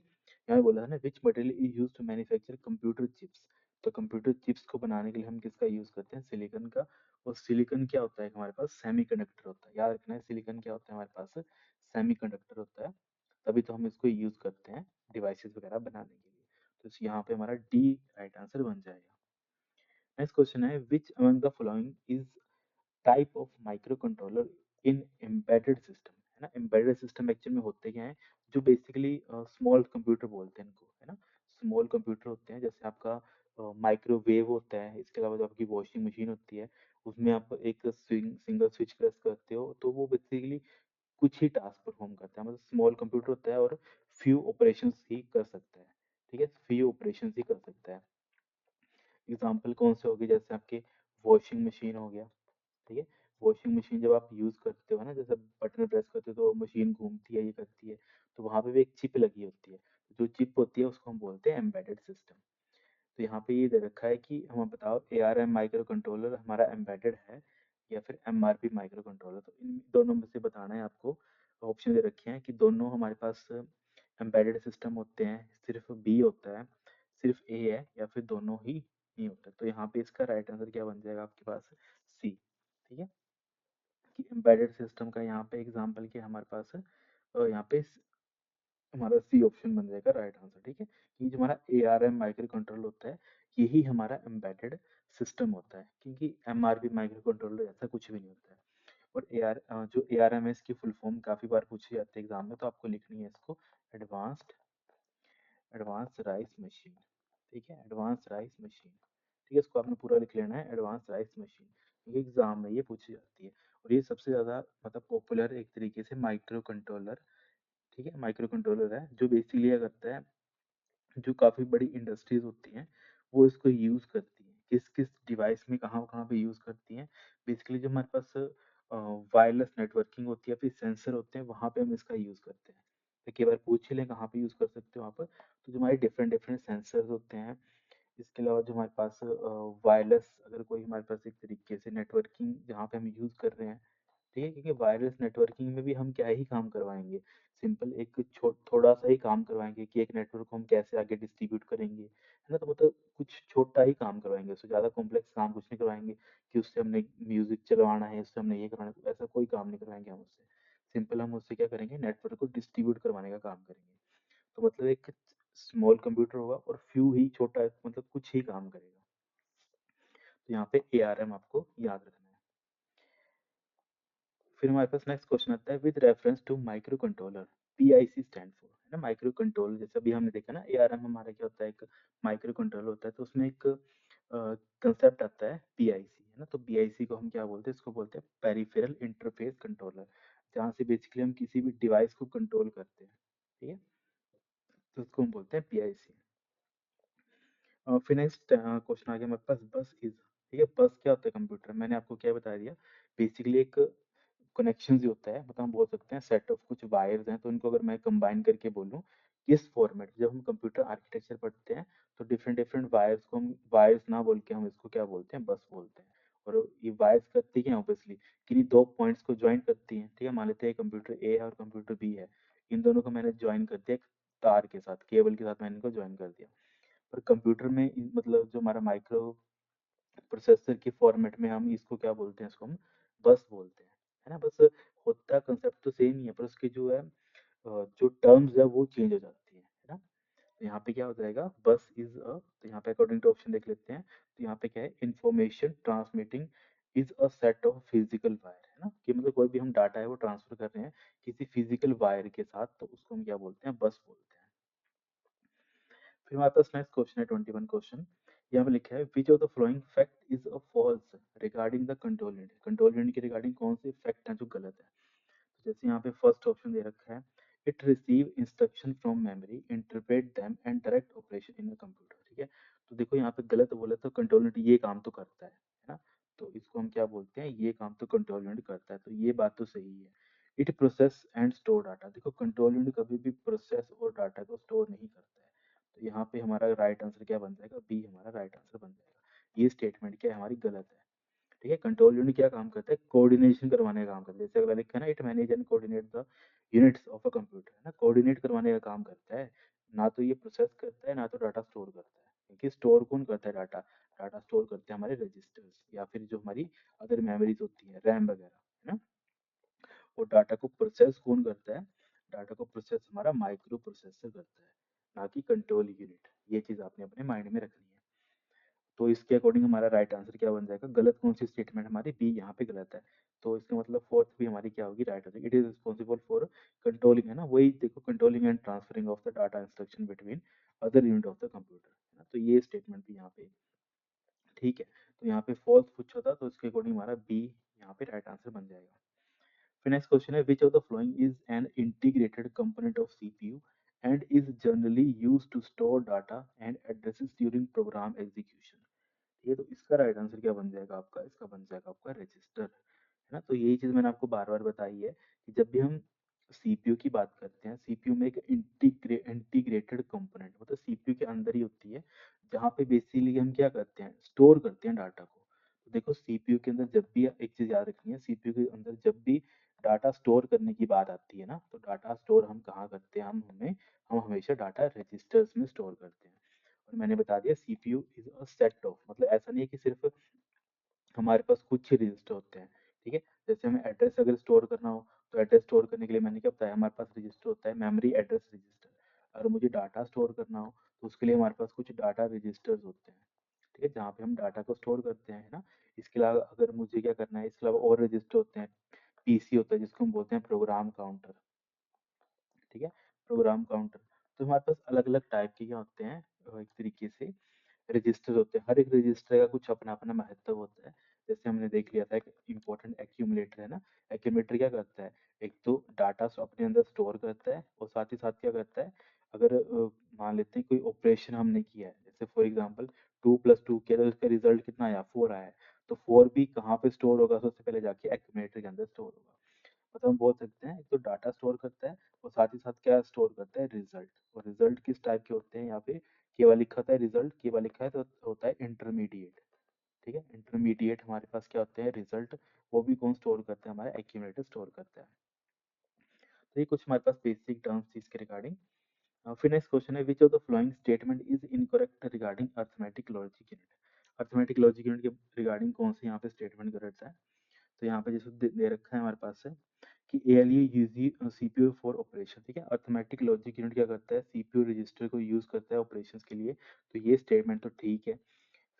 यहाँ बोला था ना, which material is use to manufacture computer chips. तो कंप्यूटर चिप्स को बनाने के लिए हम किसका यूज करते हैं, सिलिकॉन का। और सिलिकॉन क्या होता है, हमारे पास सेमीकंडक्टर होता है। याद रखना है, सिलिकॉन क्या होता है हमारे पास, सेमीकंडक्टर होता है। तभी तो हम इसको यूज करते हैं डिवाइसेस वगैरह बनाने के लिए। तो यहाँ पे हमारा डी राइट आंसर बन जाएगा। नेक्स्ट क्वेश्चन है, which among the following is type of micro controller in embedded system, है ना। एम्बेडेड सिस्टम एक्चुअल में होते क्या है, जो बेसिकली स्मॉल कंप्यूटर बोलते हैं इनको, है ना। स्मॉल कंप्यूटर होते हैं, जैसे आपका माइक्रोवेव होता है, इसके अलावा जो आपकी वॉशिंग मशीन होती है, उसमें आप एक सिंगल स्विच प्रेस करते हो तो वो बेसिकली कुछ ही टास्क परफॉर्म करता है, मतलब स्मॉल कंप्यूटर होता है और फ्यू ऑपरेशंस ही कर सकता है। ठीक है, फ्यू ऑपरेशंस ही कर सकता है। एग्जाम्पल कौन से होगी, जैसे आपके वॉशिंग मशीन हो गया। ठीक है, वॉशिंग मशीन जब आप यूज करते हो ना, जैसे बटन प्रेस करते हो तो मशीन घूमती है, ये करती है, तो वहां पे भी एक चिप लगी होती है। जो चिप होती है उसको हम बोलते हैं एम्बेडेड सिस्टम। तो यहाँ पे ये दे रखा है कि हम बताओ ARM माइक्रो कंट्रोलर हमारा एम्बेडेड है या फिर MRP माइक्रो कंट्रोलर। तो इन दोनों में से बताना है आपको। ऑप्शन दे रखे हैं कि दोनों हमारे पास एम्बेडेड सिस्टम होते हैं, सिर्फ बी होता है, सिर्फ ए है, या फिर दोनों ही नहीं होता। तो यहाँ पे इसका राइट आंसर क्या बन जाएगा आपके पास, सी। ठीक है, कि एम्बेडेड सिस्टम का यहाँ पे एग्जांपल क्या हमारे पास है, और यहाँ पे हमारा सी ऑप्शन बन जाएगा राइट आंसर। ठीक है, कि जो हमारा ARM माइक्रो कंट्रोलर होता है, यही हमारा एम्बेडेड सिस्टम होता है, क्योंकि MRP माइक्रो कंट्रोलर ऐसा कुछ भी नहीं होता है। और जो ARM है, इसकी फुल फॉर्म काफी बार पूछी जाती है एग्जाम में, तो आपको लिखनी है इसको, एडवांस्ड एडवांस राइस मशीन। ठीक है, एडवांस राइस मशीन। ठीक है, इसको आपने पूरा लिख लेना है, एडवांस राइस मशीन। ये एग्जाम में ये पूछी जाती है, और ये सबसे ज्यादा मतलब पॉपुलर एक तरीके से माइक्रो कंट्रोलर, ठीक है, माइक्रो कंट्रोलर है, जो बेसिकली क्या करता है, जो काफी बड़ी इंडस्ट्रीज होती हैं वो इसको यूज करती हैं, किस किस डिवाइस में कहाँ कहाँ पे यूज करती हैं। बेसिकली जो हमारे पास वायरलेस नेटवर्किंग होती है, फिर सेंसर होते हैं, वहां पे हम इसका यूज करते हैं। तो कई बार पूछ ही लें कहाँ पे यूज कर सकते हो आप, तो जो हमारे डिफरेंट डिफरेंट सेंसर्स होते हैं, इसके अलावा जो हमारे पास वायरलेस, अगर कोई हमारे पास एक तरीके से नेटवर्किंग जहाँ पे हम यूज कर रहे हैं, ठीक है, क्योंकि वायरलेस नेटवर्किंग में भी हम क्या ही काम करवाएंगे, सिंपल एक थोड़ा सा ही काम करवाएंगे कि एक नेटवर्क को हम कैसे आगे डिस्ट्रीब्यूट करेंगे, है ना। तो मतलब कुछ छोटा ही काम करवाएंगे, उससे ज्यादा कॉम्प्लेक्स काम कुछ नहीं करवाएंगे कि उससे हमने म्यूजिक चलवाना है, उससे हमने ये करवाना है, ऐसा कोई काम नहीं करवाएंगे हम उससे। सिंपल हम उससे क्या करेंगे, नेटवर्क को डिस्ट्रीब्यूट करवाने का काम करेंगे। तो मतलब एक स्मॉल कंप्यूटर होगा और फ्यू ही छोटा, मतलब कुछ ही काम करेगा। तो यहाँ पे ARM आपको याद रखना है। फिर हमारे पास नेक्स्ट क्वेश्चन आता है, with reference to micro controller PIC stand for, है ना। माइक्रो कंट्रोलर जैसे अभी हमने देखा ना, ARM हमारा क्या होता है, एक माइक्रो कंट्रोलर होता है, तो उसमें एक कंसेप्ट आता है PIC, है ना। तो PIC को हम क्या बोलते हैं, इसको बोलते हैं पेरिफेरल इंटरफेस कंट्रोलर, जहाँ से बेसिकली हम किसी भी डिवाइस को कंट्रोल करते हैं। ठीक है, तो उसको हम बोलते हैं PIC। फिर नेक्स्ट क्वेश्चन आ गया हमारे पास, बस इज, ठीक है, बस क्या होता है कंप्यूटर, मैंने आपको क्या बता दिया, बेसिकली एक कनेक्शन जो होता है, मतलब हम बोल सकते हैं सेट ऑफ कुछ वायर्स हैं, तो इनको अगर मैं कंबाइन करके बोलूं किस फॉर्मेट, जब हम कंप्यूटर आर्किटेक्चर पढ़ते हैं तो डिफरेंट डिफरेंट वायर्स को हम वायर्स ना बोल के हम इसको क्या बोलते हैं, बस बोलते हैं। और ये वायर्स करती क्या, ऑब्वियसली किन्हीं दो पॉइंट्स को ज्वाइन करती हैं। ठीक है, मान लेते हैं कंप्यूटर ए है और कंप्यूटर बी है, इन दोनों को मैंने ज्वाइन कर दिया एक तार के साथ, केबल के साथ मैंने इनको ज्वाइन कर दिया। पर कंप्यूटर में मतलब जो हमारा माइक्रो प्रोसेसर के फॉर्मेट में हम इसको क्या बोलते हैं, इसको हम बस बोलते हैं, है ना। बस होता कंसेप्ट तो सेम ही है, पर उसके जो है जो टर्म्स है वो चेंज हो जाती है ना। तो यहाँ पे क्या हो जाएगा, बस इज अ, तो यहाँ पे अकॉर्डिंग टू ऑप्शन देख लेते हैं, तो यहाँ पे क्या है, information transmitting is a set of physical wire, है ना, कि मतलब कोई भी हम डाटा है वो ट्रांसफर कर रहे हैं किसी फिजिकल वायर के साथ, तो उसको हम क्या बोलते हैं, बस बोलते हैं। फिर हमारे पास नेक्स्ट क्वेश्चन है 21 क्वेश्चन। यहाँ पे लिखा है which of the following fact is a false regarding the control unit. Control unit के रिगार्डिंग कौन से फैक्ट हैं जो गलत है। तो जैसे यहाँ पे फर्स्ट ऑप्शन दे रखा है, it receive instruction from memory, interpret them and direct operation in a computer. ठीक है, तो देखो यहाँ पे गलत बोला तो कंट्रोल यूनिट ये काम तो करता है ना। तो इसको हम क्या बोलते हैं, ये काम तो कंट्रोल यूनिट करता है, तो ये बात तो सही है। It process and store data. देखो कंट्रोल यूनिट कभी भी प्रोसेस और डाटा को स्टोर नहीं करता है, तो यहाँ पे हमारा राइट आंसर क्या बन जाएगा, बी हमारा राइट आंसर बन जाएगा। ये स्टेटमेंट क्या है हमारी गलत है। ठीक है, कंट्रोल यूनिट क्या काम करता है, कोऑर्डिनेशन करवाने का काम करता है। जैसे अगला लिखा है ना, it manage and coordinate the units of a computer, है ना, कोऑर्डिनेट करवाने का काम करता है। ना तो ये प्रोसेस करता है, ना तो डाटा स्टोर करता है। क्योंकि स्टोर कौन करता है, डाटा। डाटा स्टोर करते हैं हमारे रजिस्टर्स या फिर जो हमारी अदर मेमोरीज होती है, रैम वगैरह, है ना। और डाटा को प्रोसेस कौन करता है, डाटा को प्रोसेस हमारा माइक्रो प्रोसेसर करता है, ना कि कंट्रोल यूनिट। ये चीज आपने अपने माइंड में रखनी है। तो इसके अकॉर्डिंग हमारा राइट आंसर क्या बन जाएगा, गलत कौन सी स्टेटमेंट हमारी, बी यहाँ पे गलत है। तो इसका मतलब फोर्थ भी हमारी क्या होगी, राइट हो जाएगी। It is responsible for controlling, है ना, वही देखो, controlling and transferring of the data instruction between other unit of the computer, है ना। तो ये स्टेटमेंट भी यहाँ पे ठीक है। तो यहाँ पे फॉल्स पूछा था, तो इसके अकॉर्डिंग हमारा बी यहाँ पे राइट आंसर बन जाएगा। फिर नेक्स्ट क्वेश्चन है, which of the following is an integrated component of CPU and is generally used to store data and addresses during program execution. ये तो इसका राइट आंसर क्या बन जाएगा आपका, इसका बन जाएगा आपका रजिस्टर, है ना। तो यही चीज मैंने आपको बार बार बताई है कि जब भी हम सीपीयू की बात करते हैं, सीपीयू में एक इंटीग्रेटेड कंपोनेंट मतलब सीपीयू के अंदर ही होती है, जहाँ पे बेसिकली हम क्या करते हैं, स्टोर करते हैं डाटा को। तो देखो सीपीयू के अंदर जब भी, एक चीज याद रखनी है, सीपीयू के अंदर जब भी डाटा स्टोर करने की बात आती है ना, तो डाटा स्टोर हम कहाँ करते हैं, हम हमेशा डाटा रजिस्टर्स में स्टोर करते हैं। और मैंने बता दिया CPU is a set of, मतलब ऐसा नहीं है कि सिर्फ हमारे पास कुछ ही रजिस्टर होते हैं। ठीक है, जैसे हमें एड्रेस अगर स्टोर करना हो, तो एड्रेस स्टोर करने के लिए मैंने क्या बताया, हमारे पास रजिस्टर होता है, मेमोरी एड्रेस रजिस्टर। अगर मुझे डाटा स्टोर करना हो, तो उसके लिए हमारे पास कुछ डाटा रजिस्टर्स होते हैं। ठीक है, जहाँ पे हम डाटा को स्टोर करते हैं, है ना। इसके अलावा अगर मुझे क्या करना है, इसके अलावा और रजिस्टर होते हैं, पीसी होता है जिसको हम बोलते हैं प्रोग्राम काउंटर। ठीक है, प्रोग्राम काउंटर। तो हमारे पास अलग अलग टाइप के क्या होते हैं, एक तरीके से रजिस्टर होते हैं। हर एक रजिस्टर का कुछ अपना अपना महत्व होता है। जैसे हमने देख लिया था एक इम्पोर्टेंट एक्यूमुलेटर, है ना। एक्यूमुलेटर क्या करता है, एक तो डाटा अपने अंदर स्टोर करता है, और साथ ही साथ क्या करता है, अगर मान लेते हैं कोई ऑपरेशन हमने किया है, जैसे फॉर एग्जांपल 2 + 2 किया तो उसका रिजल्ट कितना आया, 4 आया है। तो 4 भी कहाँ पे स्टोर होगा, सबसे पहले जाके एक्यूमुलेटर के अंदर स्टोर होगा। मतलब हम बोल सकते हैं एक तो डाटा स्टोर करता है, और साथ ही साथ क्या स्टोर करता है, रिजल्ट। और रिजल्ट किस टाइप के होते हैं, यहाँ पे केवल लिखा था रिजल्ट, केवल लिखा है तो होता है इंटरमीडिएट। ठीक है, इंटरमीडिएट हमारे पास क्या होते हैं, रिजल्ट। वो भी कौन स्टोर करता है, हमारा एक्यूमुलेटर स्टोर करता है। तो ये कुछ हमारे पास बेसिक टर्म्स थी इसके रिगार्डिंग। फिर नेक्स्ट क्वेश्चन है, which of the following statement is incorrect regarding arithmetic logic unit. Arithmetic logic unit के रिगार्डिंग कौन से यहाँ पे स्टेटमेंट गलत है। तो यहाँ पे जैसे दे रखा है हमारे पास है कि ALU use CPU for operation. ठीक है, अर्थमेटिक लॉजिक यूनिट क्या करता है, सीपीयू रजिस्टर को यूज करता है ऑपरेशंस के लिए। तो ये स्टेटमेंट तो ठीक है।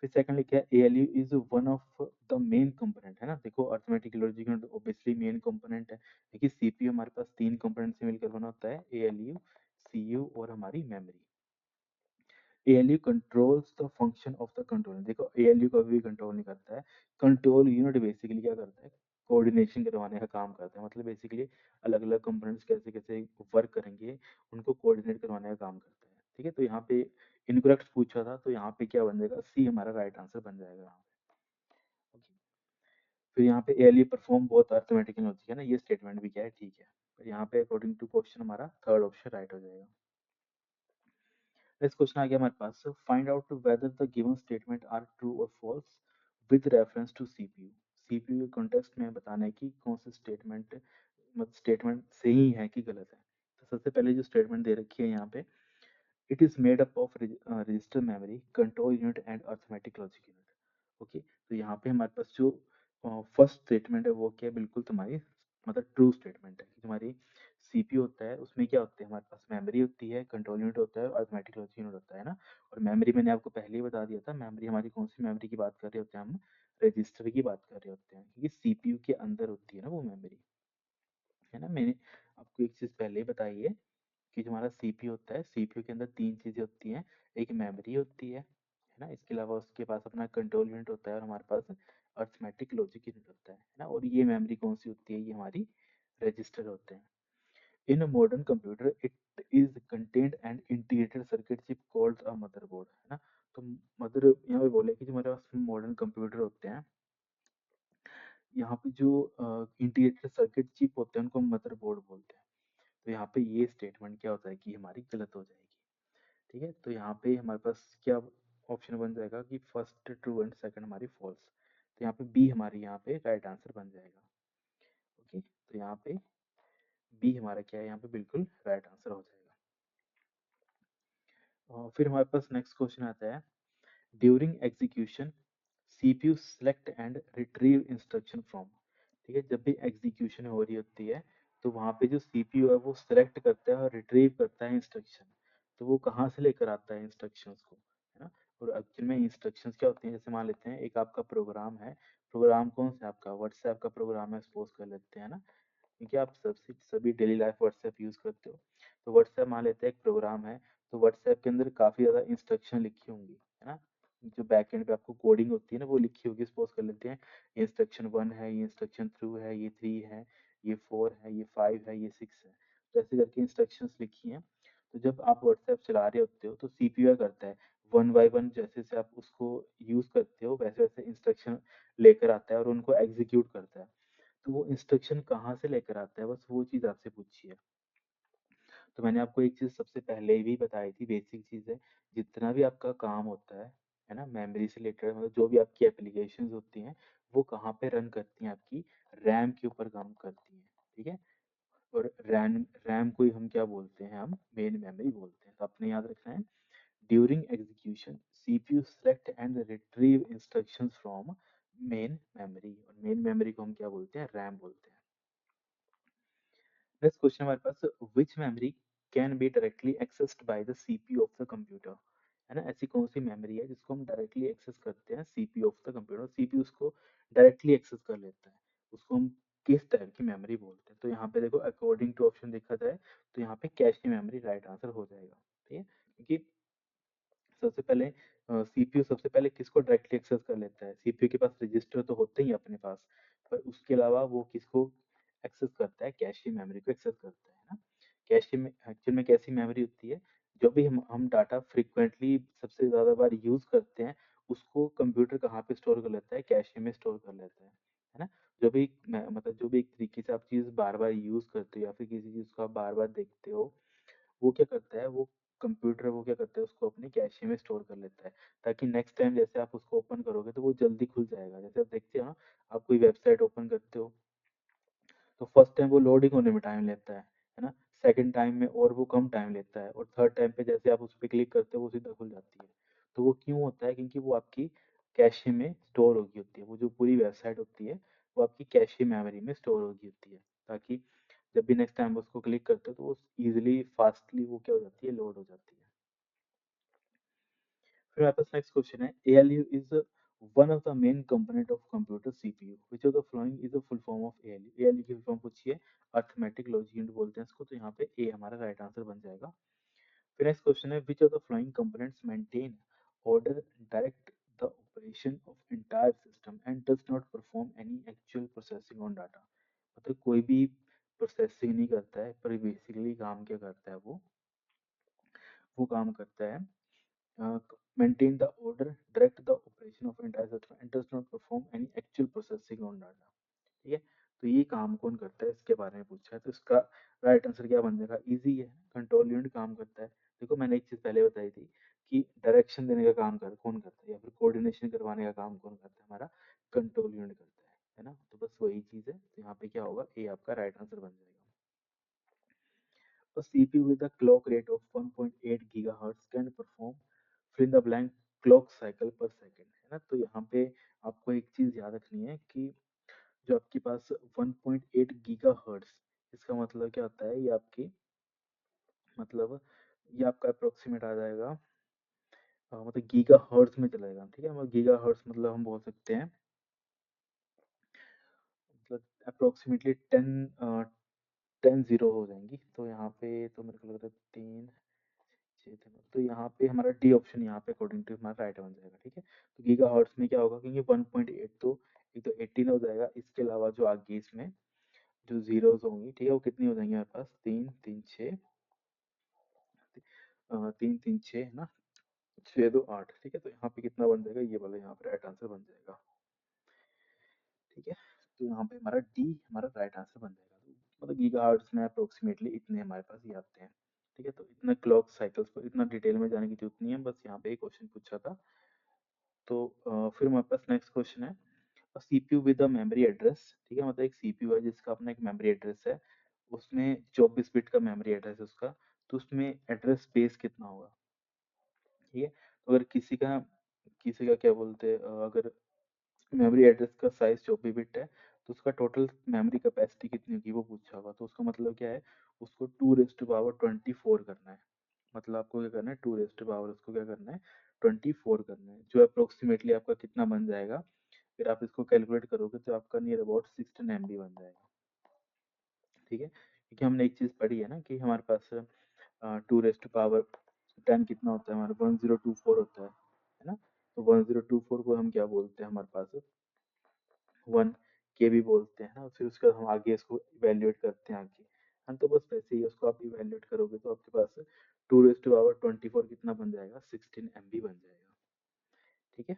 फिर सेकंड लिखा है ALU is one of the main component, है ना। देखो arithmetic logic unit obviously main component है, लेकिन सीपीयू हमारे पास 3 कंपोनेंट से मिलकर बना होता है, ALU, CU और हमारी memory. ALU controls the function of the controller. देखो ALU कभी भी कंट्रोल नहीं करता है, कंट्रोल यूनिट बेसिकली क्या करता है, कोऑर्डिनेशन करवाने का काम करता है। मतलब बेसिकली अलग अलग कंपोनेंट्स कैसे कैसे वर्क करेंगे, उनको कोऑर्डिनेट करवाने का काम करता है। ठीक है, तो यहाँ पे इनकरेक्ट पूछा था, तो यहाँ पे क्या बन जाएगा, सी हमारा राइट आंसर बन जाएगा यहाँ पे। Okay. फिर यहाँ पे ALU परफॉर्म बहुत अर्थमेटिक लॉजिक, है ना, ये स्टेटमेंट भी क्या है, ठीक है। फिर यहाँ पे अकॉर्डिंग टू क्वेश्चन हमारा थर्ड ऑप्शन राइट हो जाएगा। नेक्स्ट क्वेश्चन आ गया हमारे पास, find out whether the given statement are true और false with reference to CPU. CPU के कॉन्टेक्स्ट में बताना है कि कौन से स्टेटमेंट, मतलब स्टेटमेंट सही है कि गलत है। तो सबसे पहले जो स्टेटमेंट दे रखी है यहाँ पे, it is made up of register memory, control unit and arithmetic logic unit. Okay, तो यहाँ पे हमारे पास जो फर्स्ट स्टेटमेंट है वो क्या है, बिल्कुल तुम्हारी मतलब ट्रू स्टेटमेंट है कि तुम्हारी सीपीयू होता है, उसमें क्या होते हैं, हमारे पास मेमोरी होती है, कंट्रोल यूनिट होता है और अर्थमेटिक लॉजिक यूनिट होता है ना। और मेमोरी मैंने आपको पहले ही बता दिया था, मेमोरी हमारी कौन सी मेमोरी की बात कर रहे होते हैं, हम रजिस्टर की बात कर रहे होते हैं, क्योंकि सीपीयू के अंदर होती है ना वो मेमोरी, है ना। मैंने आपको एक चीज पहले ही बताई है कि जो हमारा सीपीयू होता है, सीपीयू के अंदर तीन चीजें होती हैं। एक मेमोरी होती है ना, इसके अलावा उसके पास अपना कंट्रोल यूनिट होता है, और हमारे पास अर्थमेटिक लॉजिक यूनिट होता है ना। और ये मेमोरी कौन सी होती है, ये हमारी रजिस्टर होते हैं। In a modern computer it is contained and integrated circuit chip called a motherboard, है ना। तो मदर यहाँ पे बोले कि जो हमारे पास मॉडर्न कंप्यूटर होते हैं, यहाँ पे जो इंटीग्रेटेड सर्किट चिप होते हैं उनको मदरबोर्ड बोलते हैं। तो यहाँ पे ये स्टेटमेंट क्या होता है कि हमारी गलत हो जाएगी। ठीक है, तो यहाँ पे हमारे पास क्या ऑप्शन बन जाएगा कि फर्स्ट ट्रू एंड सेकंड हमारी फॉल्स। तो यहाँ पे बी हमारी यहाँ पे राइट आंसर बन जाएगा। ओके, तो यहाँ पे बी हमारा क्या है, यहाँ पे बिल्कुल राइट आंसर हो जाएगा। और फिर हमारे पास नेक्स्ट क्वेश्चन आता है, during execution CPU select and retrieve instruction from. ठीक है, जब भी एग्जीक्यूशन हो रही होती है तो वहाँ पे जो सीपीयू है वो सेलेक्ट करता है और रिट्रीव करता है इंस्ट्रक्शन। तो वो कहाँ से लेकर आता है इंस्ट्रक्शंस को, है ना। और एक्चुअल में इंस्ट्रक्शंस क्या होती हैं, जैसे मान लेते हैं एक आपका प्रोग्राम है। प्रोग्राम कौन सा आपका व्हाट्सएप का प्रोग्राम है, सपोज कर लेते हैं ना, क्योंकि आप सभी डेली लाइफ व्हाट्सएप यूज करते हो। तो व्हाट्सएप मान लेते हैं एक प्रोग्राम है, तो व्हाट्सएप के अंदर काफी ज्यादा इंस्ट्रक्शन लिखी होंगी, है ना। जो बैक एंड पे आपको कोडिंग होती है ना वो लिखी होगी, सपोज कर लेते हैं इंस्ट्रक्शन 1 है, ये इंस्ट्रक्शन 2 है, ये 3 है, ये 4 है, ये 5 है, ये 6 है। तो ऐसे करके इंस्ट्रक्शंस लिखी हैं। तो जब आप व्हाट्सएप चला रहे होते हो तो सीपीयू क्या करता है, वन बाय वन जैसे जैसे आप उसको यूज करते हो वैसे वैसे इंस्ट्रक्शन लेकर आता है और उनको एग्जीक्यूट करता है। तो वो इंस्ट्रक्शन कहाँ से लेकर आता है, बस वो चीज आपसे पूछी है। तो मैंने आपको एक चीज सबसे पहले भी बताई थी, बेसिक चीज है, जितना भी आपका काम होता है ना, मेमोरी से रिलेटेड, मतलब जो भी आपकी एप्लीकेशन होती हैं वो कहाँ पे रन करती हैं, आपकी रैम के ऊपर काम करती हैं। ठीक है, और रैम रैम को ही हम क्या बोलते हैं, हम मेन मेमोरी बोलते हैं। तो आपने याद रखना है, during execution CPU select and retrieve instructions from main memory, और मेन मेमोरी को हम क्या बोलते हैं, रैम बोलते हैं। नेक्स्ट क्वेश्चन हमारे पास, which memory can be directly accessed by the CPU of the computer, है ना। ऐसी कौन सी मेमोरी है जिसको हम डायरेक्टली एक्सेस करते हैं CPU of the computer, CPU उसको डायरेक्टली एक्सेस कर लेता है, उसको हम किस टाइप की मेमोरी बोलते हैं। तो यहाँ पे देखो अकॉर्डिंग टू ऑप्शन देखा जाए तो यहाँ पे कैश की मेमोरी राइट आंसर हो जाएगा। ठीक है, क्योंकि सबसे पहले सीपीयू सबसे पहले किसको डायरेक्टली एक्सेस कर लेता है, सीपीयू के पास रजिस्टर तो होते ही अपने पास, पर उसके अलावा वो किसको एक्सेस करता है, कैश की मेमोरी को एक्सेस करता है ना। कैश की एक्चुअल में कैसी मेमोरी होती है, जो भी हम डाटा फ्रिक्वेंटली सबसे ज्यादा बार यूज करते हैं उसको कंप्यूटर कहाँ पे स्टोर कर लेता है, कैश में स्टोर कर लेता है ना। जो भी मतलब जो भी एक तरीके से आप चीज बार बार यूज करते हो या फिर किसी चीज को आप बार बार देखते हो, वो क्या करता है, वो कंप्यूटर वो क्या करता है उसको अपने कैशे में स्टोर कर लेता है, ताकि नेक्स्ट टाइम जैसे आप उसको ओपन करोगे तो वो जल्दी खुल जाएगा। जैसे आप देखते हो ना, आप कोई वेबसाइट ओपन करते हो तो फर्स्ट टाइम वो लोडिंग होने में टाइम लेता है ना, सेकंड टाइम में और वो कम टाइम लेता है, और थर्ड टाइम पे जैसे आप उस पर क्लिक करते हो वो सीधा खुल जाती है। तो वो क्यों होता है, क्योंकि वो आपकी कैशे में स्टोर होगी होती है, वो जो पूरी वेबसाइट होती है वो आपकी कैशे मेमोरी में स्टोर होगी होती है, ताकि जब भी नेक्स्ट टाइम उसको क्लिक करते हो तो वो इजीली फास्टली वो क्या हो जाती है, लोड हो जाती है। फिर हमारे पास नेक्स्ट क्वेश्चन है, ALU is one of the main component of computer CPU which of the following is the full form of ALU। ALU की फुल फॉर्म पूछिए, अर्थमेटिक लॉजिक यूनिट बोलते हैं इसको, तो यहाँ पे ए हमारा राइट आंसर बन जाएगा। फिर नेक्स्ट क्वेश्चन है, which of the following components maintain order direct the operation of entire system and does not perform any actual processing on data. मतलब कोई भी प्रोसेसिंग नहीं करता है, पर बेसिकली काम क्या करता है, वो काम करता है maintain the order, direct the operation of entire system and does not perform any actual processing on data। ठीक है, तो ये काम कौन करता है इसके बारे में पूछा है, तो इसका राइट आंसर क्या बन जाएगा, इजी है, कंट्रोल यूनिट काम करता है। देखो मैंने एक चीज पहले बताई थी कि डायरेक्शन देने का काम कर कौन करता है या फिर कोऑर्डिनेशन करवाने का काम कौन करता है, हमारा कंट्रोल यूनिट करता है ना। तो बस वही चीज है, तो यहाँ पे क्या होगा, ए आपका राइट आंसर बन जाएगा। A CPU with a clock rate of 1.8 GHz can perform fill in the blank clock cycle per second, है ना। तो यहाँ पे आपको एक चीज याद रखनी है कि जो आपके पास 1.8 गीगाहर्ट्ज, इसका मतलब क्या होता है, ये आपकी मतलब ये आपका अप्रोक्सीमेट आ जाएगा, मतलब गीगाहर्ट्ज में चलेगा। ठीक है, मतलब गीगाहर्ट्ज मतलब हम बोल सकते हैं मतलब अप्रोक्सीमेटली 10 10 जीरो हो जाएंगी। तो यहाँ पे तो मेरे को लग रहा है 3 6 3, तो यहाँ पे हमारा डी ऑप्शन यहाँ पे अकॉर्डिंग टू हमारा राइट बन जाएगा। ठीक है, तो गीगा हर्ट्स में क्या होगा, क्योंकि 1.8 तो एक तो 18 हो जाएगा, इसके अलावा जो आगे इसमें जो जीरोस होंगी, ठीक है, वो कितनी हो जाएंगी हमारे पास, 3 3 6, 3 3 6 है ना, 6 2 8। ठीक है, तो यहाँ पे कितना बन जाएगा, ये वाला यहाँ पे राइट आंसर बन जाएगा। ठीक है, तो यहाँ पे हमारा डी हमारा राइट आंसर बन जाएगा। तो मतलब गीगाहर्ट्ज में अप्रोक्सीमेटली इतने हमारे पास ये आते हैं। ठीक है, तो इतना क्लॉक साइकिल्स को इतना डिटेल में जाने की जरूरत नहीं है, बस यहाँ पे एक क्वेश्चन पूछा था। तो फिर हमारे पास नेक्स्ट क्वेश्चन है, CPU with a memory address. ठीक है, मतलब एक सीपीयू है जिसका अपना एक मेमोरी एड्रेस है, उसमें 24 बिट का मेमोरी एड्रेस है उसका, तो उसमें एड्रेस स्पेस कितना होगा। ठीक है, तो अगर किसी का क्या बोलते हैं, अगर मेमोरी एड्रेस का साइज 24 बिट है, तो उसका टोटल मेमोरी कैपेसिटी कितनी होगी वो पूछा होगा। तो उसका मतलब क्या है, उसको 2 रेज़ टू पावर 24 करना है। मतलब आपको क्या करना है, 2 रेज़ टू पावर उसको क्या करना है, 24 करना है, जो अप्रोक्सीमेटली आपका कितना बन जाएगा। फिर आप इसको कैलकुलेट करोगे तो आपका नियर अबाउट 16 MB बन जाएगा। ठीक है, क्योंकि हमने एक चीज़ पढ़ी है ना कि हमारे पास 2 रेज़ टू पावर 10 कितना होता है, हमारा 1024 होता है ना। तो 1024 को हम क्या बोलते हैं, हमारे पास 1 KB बोलते हैं ना। फिर उसके बाद हम आगे इसको इवेल्युएट करते हैं आगे। हाँ, तो बस वैसे ही उसको आप इवेल्युएट करोगे तो आपके पास 2 रेज़ टू पावर 24 कितना बन जाएगा, 16 MB बन जाएगा। ठीक है,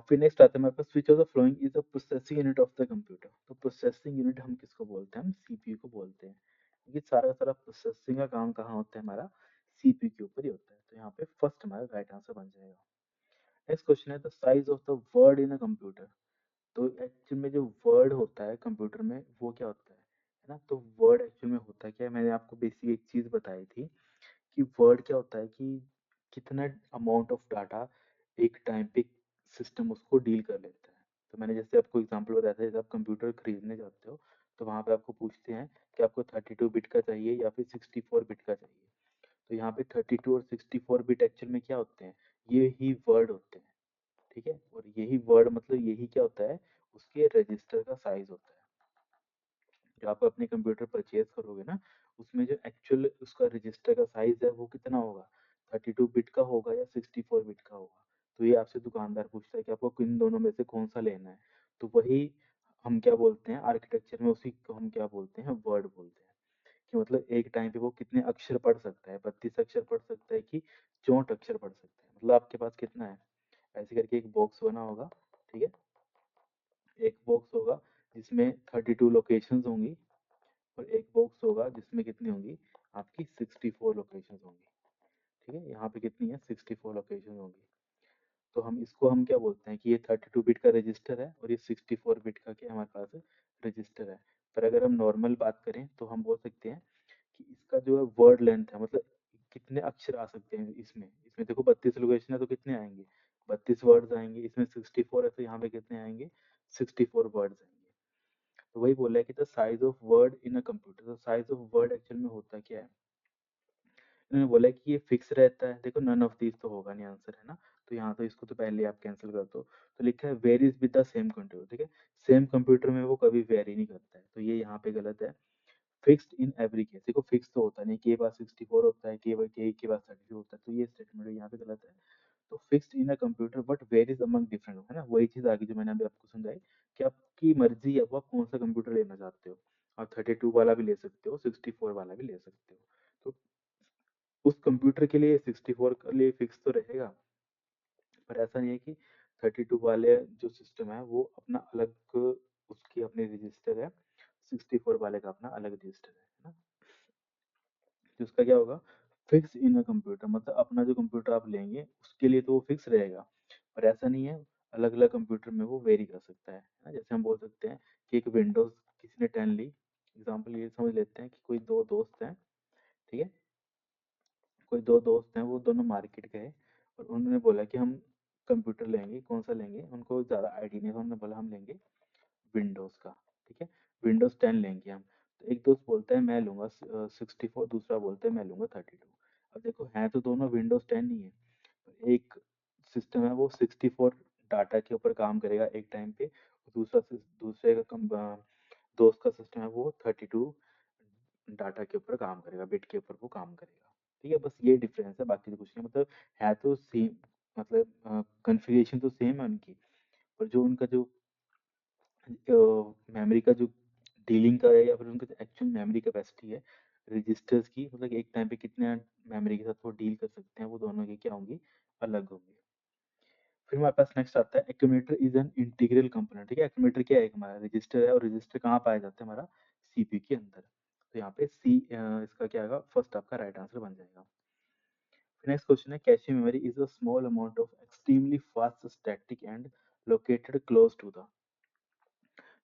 फिर नेक्स्ट आता है हमारे पास, which of the following is the processing unit of the computer. तो प्रोसेसिंग यूनिट हम किसको बोलते हैं, हम सीपीयू को बोलते हैं, क्योंकि सारा का सारा प्रोसेसिंग का काम कहाँ होता है, हमारा सीपीयू के ऊपर ही होता है। तो यहाँ पे फर्स्ट हमारा राइट आंसर बन जाएगा। नेक्स्ट क्वेश्चन है, the size of the word in a computer. तो एक्चुअल में जो वर्ड होता है कंप्यूटर में वो क्या होता है ना। तो वर्ड एक्चुअल में होता है क्या है, मैंने आपको बेसिक एक चीज बताई थी कि वर्ड क्या होता है, कि कितना अमाउंट ऑफ डाटा एक टाइम पे सिस्टम उसको डील कर लेता है। तो मैंने जैसे आपको एग्जांपल बताया था, जैसे आप कंप्यूटर खरीदने जाते हो तो वहाँ पे आपको पूछते हैं कि आपको 32 बिट का चाहिए या फिर 64 बिट का चाहिए। तो यहाँ पे 32 और 64 बिट एक्चुअल में क्या होते हैं, ये ही वर्ड होते हैं। ठीक है, और यही वर्ड मतलब यही क्या होता है, उसके रजिस्टर का साइज होता है। जो आप अपने कंप्यूटर परचेज करोगे ना, उसमें जो एक्चुअल उसका रजिस्टर का साइज है वो कितना होगा, 32 बिट का होगा या 64 बिट का होगा। तो ये आपसे दुकानदार पूछता है कि आपको किन दोनों में से कौन सा लेना है। तो वही हम क्या बोलते हैं आर्किटेक्चर में, उसी को हम क्या बोलते हैं, वर्ड बोलते हैं। कि मतलब एक टाइम पे वो कितने अक्षर पढ़ सकता है, 32 अक्षर पढ़ सकता है कि 64 अक्षर पढ़ सकता है। मतलब आपके पास कितना है, ऐसे करके एक बॉक्स बना होगा। ठीक है, एक बॉक्स होगा जिसमें 32 लोकेशंस होंगी, और एक बॉक्स होगा जिसमें कितनी होंगी, आपकी 64 लोकेशंस होंगी। ठीक है, यहाँ पे कितनी है, 64 लोकेशन होंगी। तो हम इसको हम क्या बोलते हैं कि ये 32 बिट का रजिस्टर है और ये 64 बिट का क्या हमारे पास रजिस्टर है। पर अगर हम नॉर्मल बात करें तो हम बोल सकते हैं कि इसका जो है वर्ड लेंथ है, मतलब कितने अक्षर आ सकते हैं इसमें। इसमें देखो 32 लोकेशन है तो कितने आएंगे, 32 वर्ड्स आएंगे। इसमें 64 है तो यहाँ पे कितने आएंगे, 64 वर्ड्स आएंगे। तो वही बोला है कि the size of word in a computer. तो साइज ऑफ वर्ड एक्चुअल में होता क्या है, इन्होंने बोला है कि ये फिक्स रहता है। देखो नन ऑफ दीज तो होगा नहीं आंसर, है ना। तो यहाँ तो इसको तो पहले आप कैंसिल कर दो। तो लिखा है varies with the same computer. ठीक है, सेम कंप्यूटर में वो कभी वेरी नहीं करता है, तो ये यहाँ पे गलत है। फिक्स्ड इन एवरी केस, देखो फिक्स तो होता नहीं, के बाद 64 होता है, के बाद 32 होता है, तो ये स्टेटमेंट यहाँ पे गलत है। तो fixed in a computer but varies among different, है ना, वही चीज आगे जो मैंने अभी आपको समझाई कि आपकी मर्जी है वो आप कौन सा कंप्यूटर लेना चाहते हो। आप 32 वाला भी ले सकते हो, 64 वाला भी ले सकते हो। तो उस कंप्यूटर के लिए 64 के लिए फिक्स तो रहेगा, पर ऐसा नहीं है कि 32 वाले जो सिस्टम है वो अपना अलग, उसकी अपनी रजिस्टर है, 64 वाले का अपना अलग रजिस्टर है ना। तो उसका क्या होगा, फिक्स इन अ कंप्यूटर, मतलब अपना जो कंप्यूटर आप लेंगे उसके लिए तो वो फिक्स रहेगा। पर ऐसा नहीं है, अलग अलग कंप्यूटर में वो वेरी कर सकता है ना। जैसे हम बोल सकते हैं कि एक विंडोज किसी ने 10 ली, एग्जाम्पल ये समझ लेते हैं कि कोई दो दोस्त हैं। ठीक है, कोई दो दोस्त हैं, वो दोनों मार्केट गए और उन्होंने बोला कि हम कंप्यूटर लेंगे, कौन सा लेंगे, उनको ज़्यादा आइडिया नहीं था, उन्होंने बोला हम लेंगे विंडोज़ का। ठीक है, विंडोज़ 10 लेंगे हम। तो एक दोस्त बोलता है मैं लूँगा 64, दूसरा बोलता है मैं लूँगा 32। अब देखो हैं तो दोनों विंडोज़ 10 ही है, एक सिस्टम है वो 64 डाटा के ऊपर काम करेगा एक टाइम पे, और दूसरा दूसरे का दोस्त का सिस्टम है वो 32 डाटा के ऊपर काम करेगा, बिट के ऊपर वो काम करेगा। ठीक है, बस ये डिफरेंस है, बाकी तो कुछ नहीं, मतलब है तो सेम, मतलब कॉन्फ़िगरेशन तो सेम है उनकी, पर जो उनका जो मेमोरी का जो डीलिंग का है या फिर उनका एक्चुअल मेमोरी कैपेसिटी है रजिस्टर्स की, मतलब एक टाइम पे कितने मेमोरी के साथ वो डील कर सकते हैं, वो दोनों की क्या होंगी, अलग होंगी। फिर हमारे पास नेक्स्ट आता है accumulator is an integral component. ठीक है, एक्यूमुलेटर क्या है, हमारा रजिस्टर है, और रजिस्टर कहाँ पाया जाता है, हमारा सीपीयू के अंदर। तो यहाँ पे इसका क्या आएगा, फर्स्ट आपका राइट आंसर बन जाएगा। फिर नेक्स्ट क्वेश्चन है cache memory is a small amount of extremely fast static and located close to the.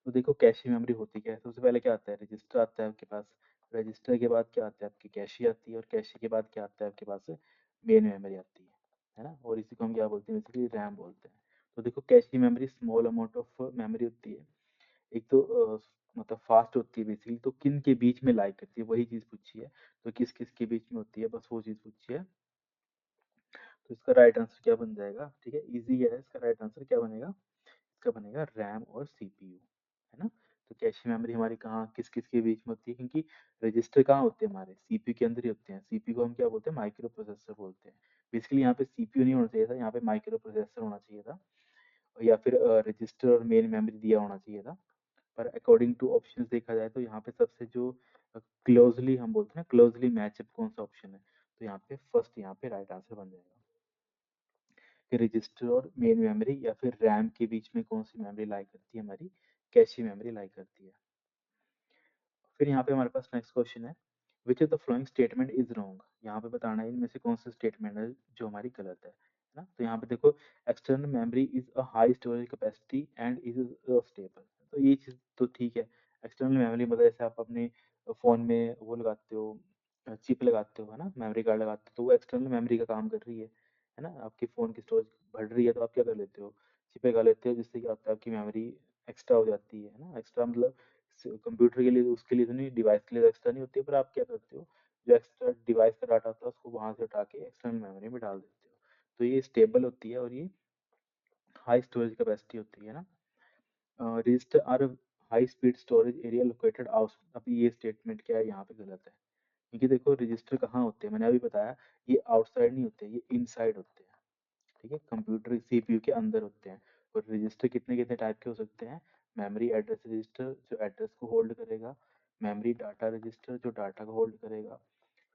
तो देखो कैशे मेमोरी होती क्या है, सबसे पहले क्या आता है, रजिस्टर आता है आपके पास, रजिस्टर के बाद क्या आता है, आपकी कैशे आती है, और कैशे के बाद क्या आता है आपके पास, मेन मेमोरी आती है ना, और इसी को हम क्या बोलते हैं, बेसिकली रैम बोलते हैं। तो देखो cache memory small amount of memory होती है, एक तो मतलब फास्ट होती है बेसिकली, तो किन के बीच में लाई करती है, वही चीज पूछी है, तो किस किस के बीच में होती है, बस वो चीज पूछी है। तो इसका राइट आंसर क्या बन जाएगा, ठीक है, इजी है, इसका राइट आंसर क्या बनेगा, इसका बनेगा रैम और सीपीयू, है ना। तो कैशे मेमोरी हमारी कहाँ किस किस के बीच में होती है, क्योंकि रजिस्टर कहाँ होते हैं, हमारे सीपीयू के अंदर ही होते हैं, सीपीयू को हम क्या बोलते हैं, माइक्रो प्रोसेसर बोलते हैं। बेसिकली यहाँ पे सीपीयू नहीं होना चाहिए था, यहाँ पे माइक्रो प्रोसेसर होना चाहिए था, या फिर रजिस्टर और मेन मेमोरी दिया होना चाहिए था। पर अकॉर्डिंग टू ऑप्शंस देखा जाए तो यहाँ पे सबसे जो क्लोजली हम बोलते हैं ना, क्लोजली मैचअप कौन सा ऑप्शन है, तो यहाँ पे फर्स्ट यहाँ पे राइट आंसर बन जाएगा कि रजिस्टर और मेन मेमोरी या फिर रैम के बीच में कौन सी मेमोरी लाई करती है, हमारी कैशे मेमोरी लाई करती है। फिर यहाँ पे हमारे पास नेक्स्ट क्वेश्चन है which of the following statement is wrong. यहाँ पे बताना है इनमें से कौन सा स्टेटमेंट है जो हमारी गलत है ना। तो यहाँ पे देखो external memory is a high storage capacity and is stable, तो ये चीज तो ठीक है। एक्सटर्नल मेमोरी मतलब जैसे आप अपने फोन में वो लगाते हो, चिप लगाते हो, है ना, मेमोरी कार्ड लगाते हो, तो वो एक्सटर्नल मेमोरी का काम कर रही है ना। आपके फोन की स्टोरेज बढ़ रही है तो आप क्या कर लेते हो, चिप लगा लेते हो, जिससे क्या होता है आपकी मेमोरी एक्स्ट्रा हो जाती है ना। एक्स्ट्रा मतलब कंप्यूटर के लिए उसके लिए तो नहीं, डिवाइस के लिए तो एक्स्ट्रा नहीं होती है, पर आप क्या करते हो, जो एक्स्ट्रा डिवाइस का डाटा होता है उसको वहां से उठा के एक्सटर्नल मेमोरी में डाल देते हो। तो ये स्टेबल होती है और ये हाई स्टोरेज कैपेसिटी होती है ना। Register are high speed storage area located out. अभी ये स्टेटमेंट क्या है, यहाँ पे गलत है, क्योंकि देखो रजिस्टर कहाँ होते हैं, मैंने अभी बताया, ये आउटसाइड नहीं होते, ये इनसाइड होते हैं। ठीक है, कंप्यूटर सीपीयू के अंदर होते हैं। और रजिस्टर कितने कितने टाइप के हो सकते हैं, मेमोरी एड्रेस रजिस्टर जो एड्रेस को होल्ड करेगा, मेमोरी डाटा रजिस्टर जो डाटा को होल्ड करेगा,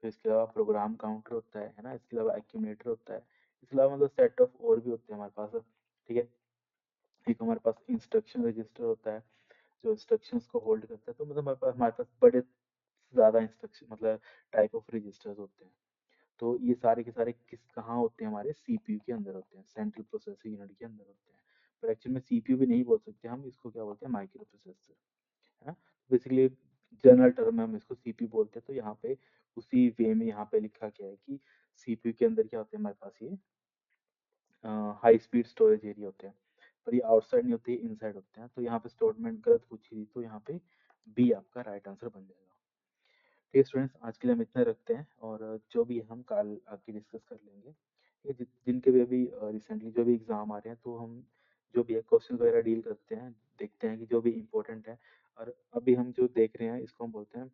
फिर इसके अलावा प्रोग्राम काउंटर होता है ना, इसके अलावा एक्यूमुलेटर होता है, इसके अलावा मतलब सेट ऑफ और भी होते हैं हमारे पास। ठीक है, एक हमारे पास इंस्ट्रक्शन रजिस्टर होता है जो इंस्ट्रक्शंस को होल्ड करता है, तो मतलब हमारे पास बड़े ज्यादा इंस्ट्रक्शन मतलब टाइप ऑफ रजिस्टर्स होते हैं। तो ये सारे के सारे किस कहाँ होते हैं, हमारे सीपीयू के अंदर होते हैं, सेंट्रल प्रोसेसिंग यूनिट के अंदर होते हैं। पर एक्चुअली में सीपीयू भी नहीं बोल सकते हम, इसको क्या बोलते हैं, माइक्रो प्रोसेसर, है ना। बेसिकली जनरल टर्म में हम इसको सीपीयू बोलते हैं। तो यहाँ पे उसी वे में यहाँ पे लिखा गया है कि सीपीयू के अंदर क्या होते हैं हमारे पास, ये हाई स्पीड स्टोरेज एरिया होते हैं, पर ये आउटसाइड नहीं होते, इनसाइड होते हैं। तो यहाँ पे स्टेटमेंट गलत पूछी थी, तो यहाँ पे बी आपका राइट आंसर बन जाएगा। ठीक है स्टूडेंट्स, आज के लिए हम इतना रखते हैं, और जो भी है हम कल आके डिस्कस कर लेंगे। ये जिनके भी अभी रिसेंटली जो भी एग्जाम आ रहे हैं, तो हम जो भी है क्वेश्चन वगैरह डील करते हैं, देखते हैं कि जो भी इम्पोर्टेंट है। और अभी हम जो देख रहे हैं इसको हम बोलते हैं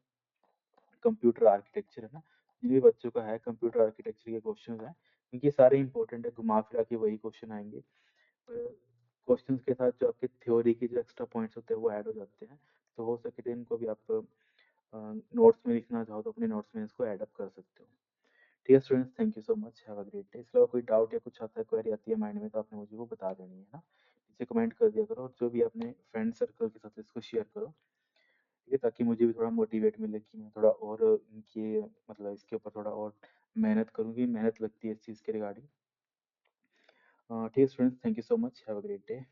कंप्यूटर आर्किटेक्चर, है ना। जिन भी बच्चों का है कंप्यूटर आर्किटेक्चर के क्वेश्चन हैं, क्योंकि ये सारे इंपॉर्टेंट है, घुमा फिरा के वही क्वेश्चन आएंगे। क्वेश्चंस के साथ जो आपके थ्योरी के जो एक्स्ट्रा पॉइंट्स होते हैं वो ऐड हो जाते हैं। तो हो सके तो इनको भी आप नोट्स में लिखना चाहो तो अपने नोट्स में इसको ऐड अप कर सकते हो। ठीक है students, thank you so much, have a great day. इसके अलावा कोई डाउट या कुछ आता है, क्वेरी आती है माइंड में, तो आपने मुझे वो बता देनी है ना, नीचे कमेंट कर दिया करो, और जो भी अपने फ्रेंड सर्कल के साथ इसको शेयर करो। ठीक है, ताकि मुझे भी थोड़ा मोटिवेट मिले कि मैं थोड़ा और इनके मतलब इसके ऊपर थोड़ा और मेहनत करूँगी, मेहनत लगती है इस चीज़ के रिगार्डिंग। ठीक है students, thank you so much, have a great day.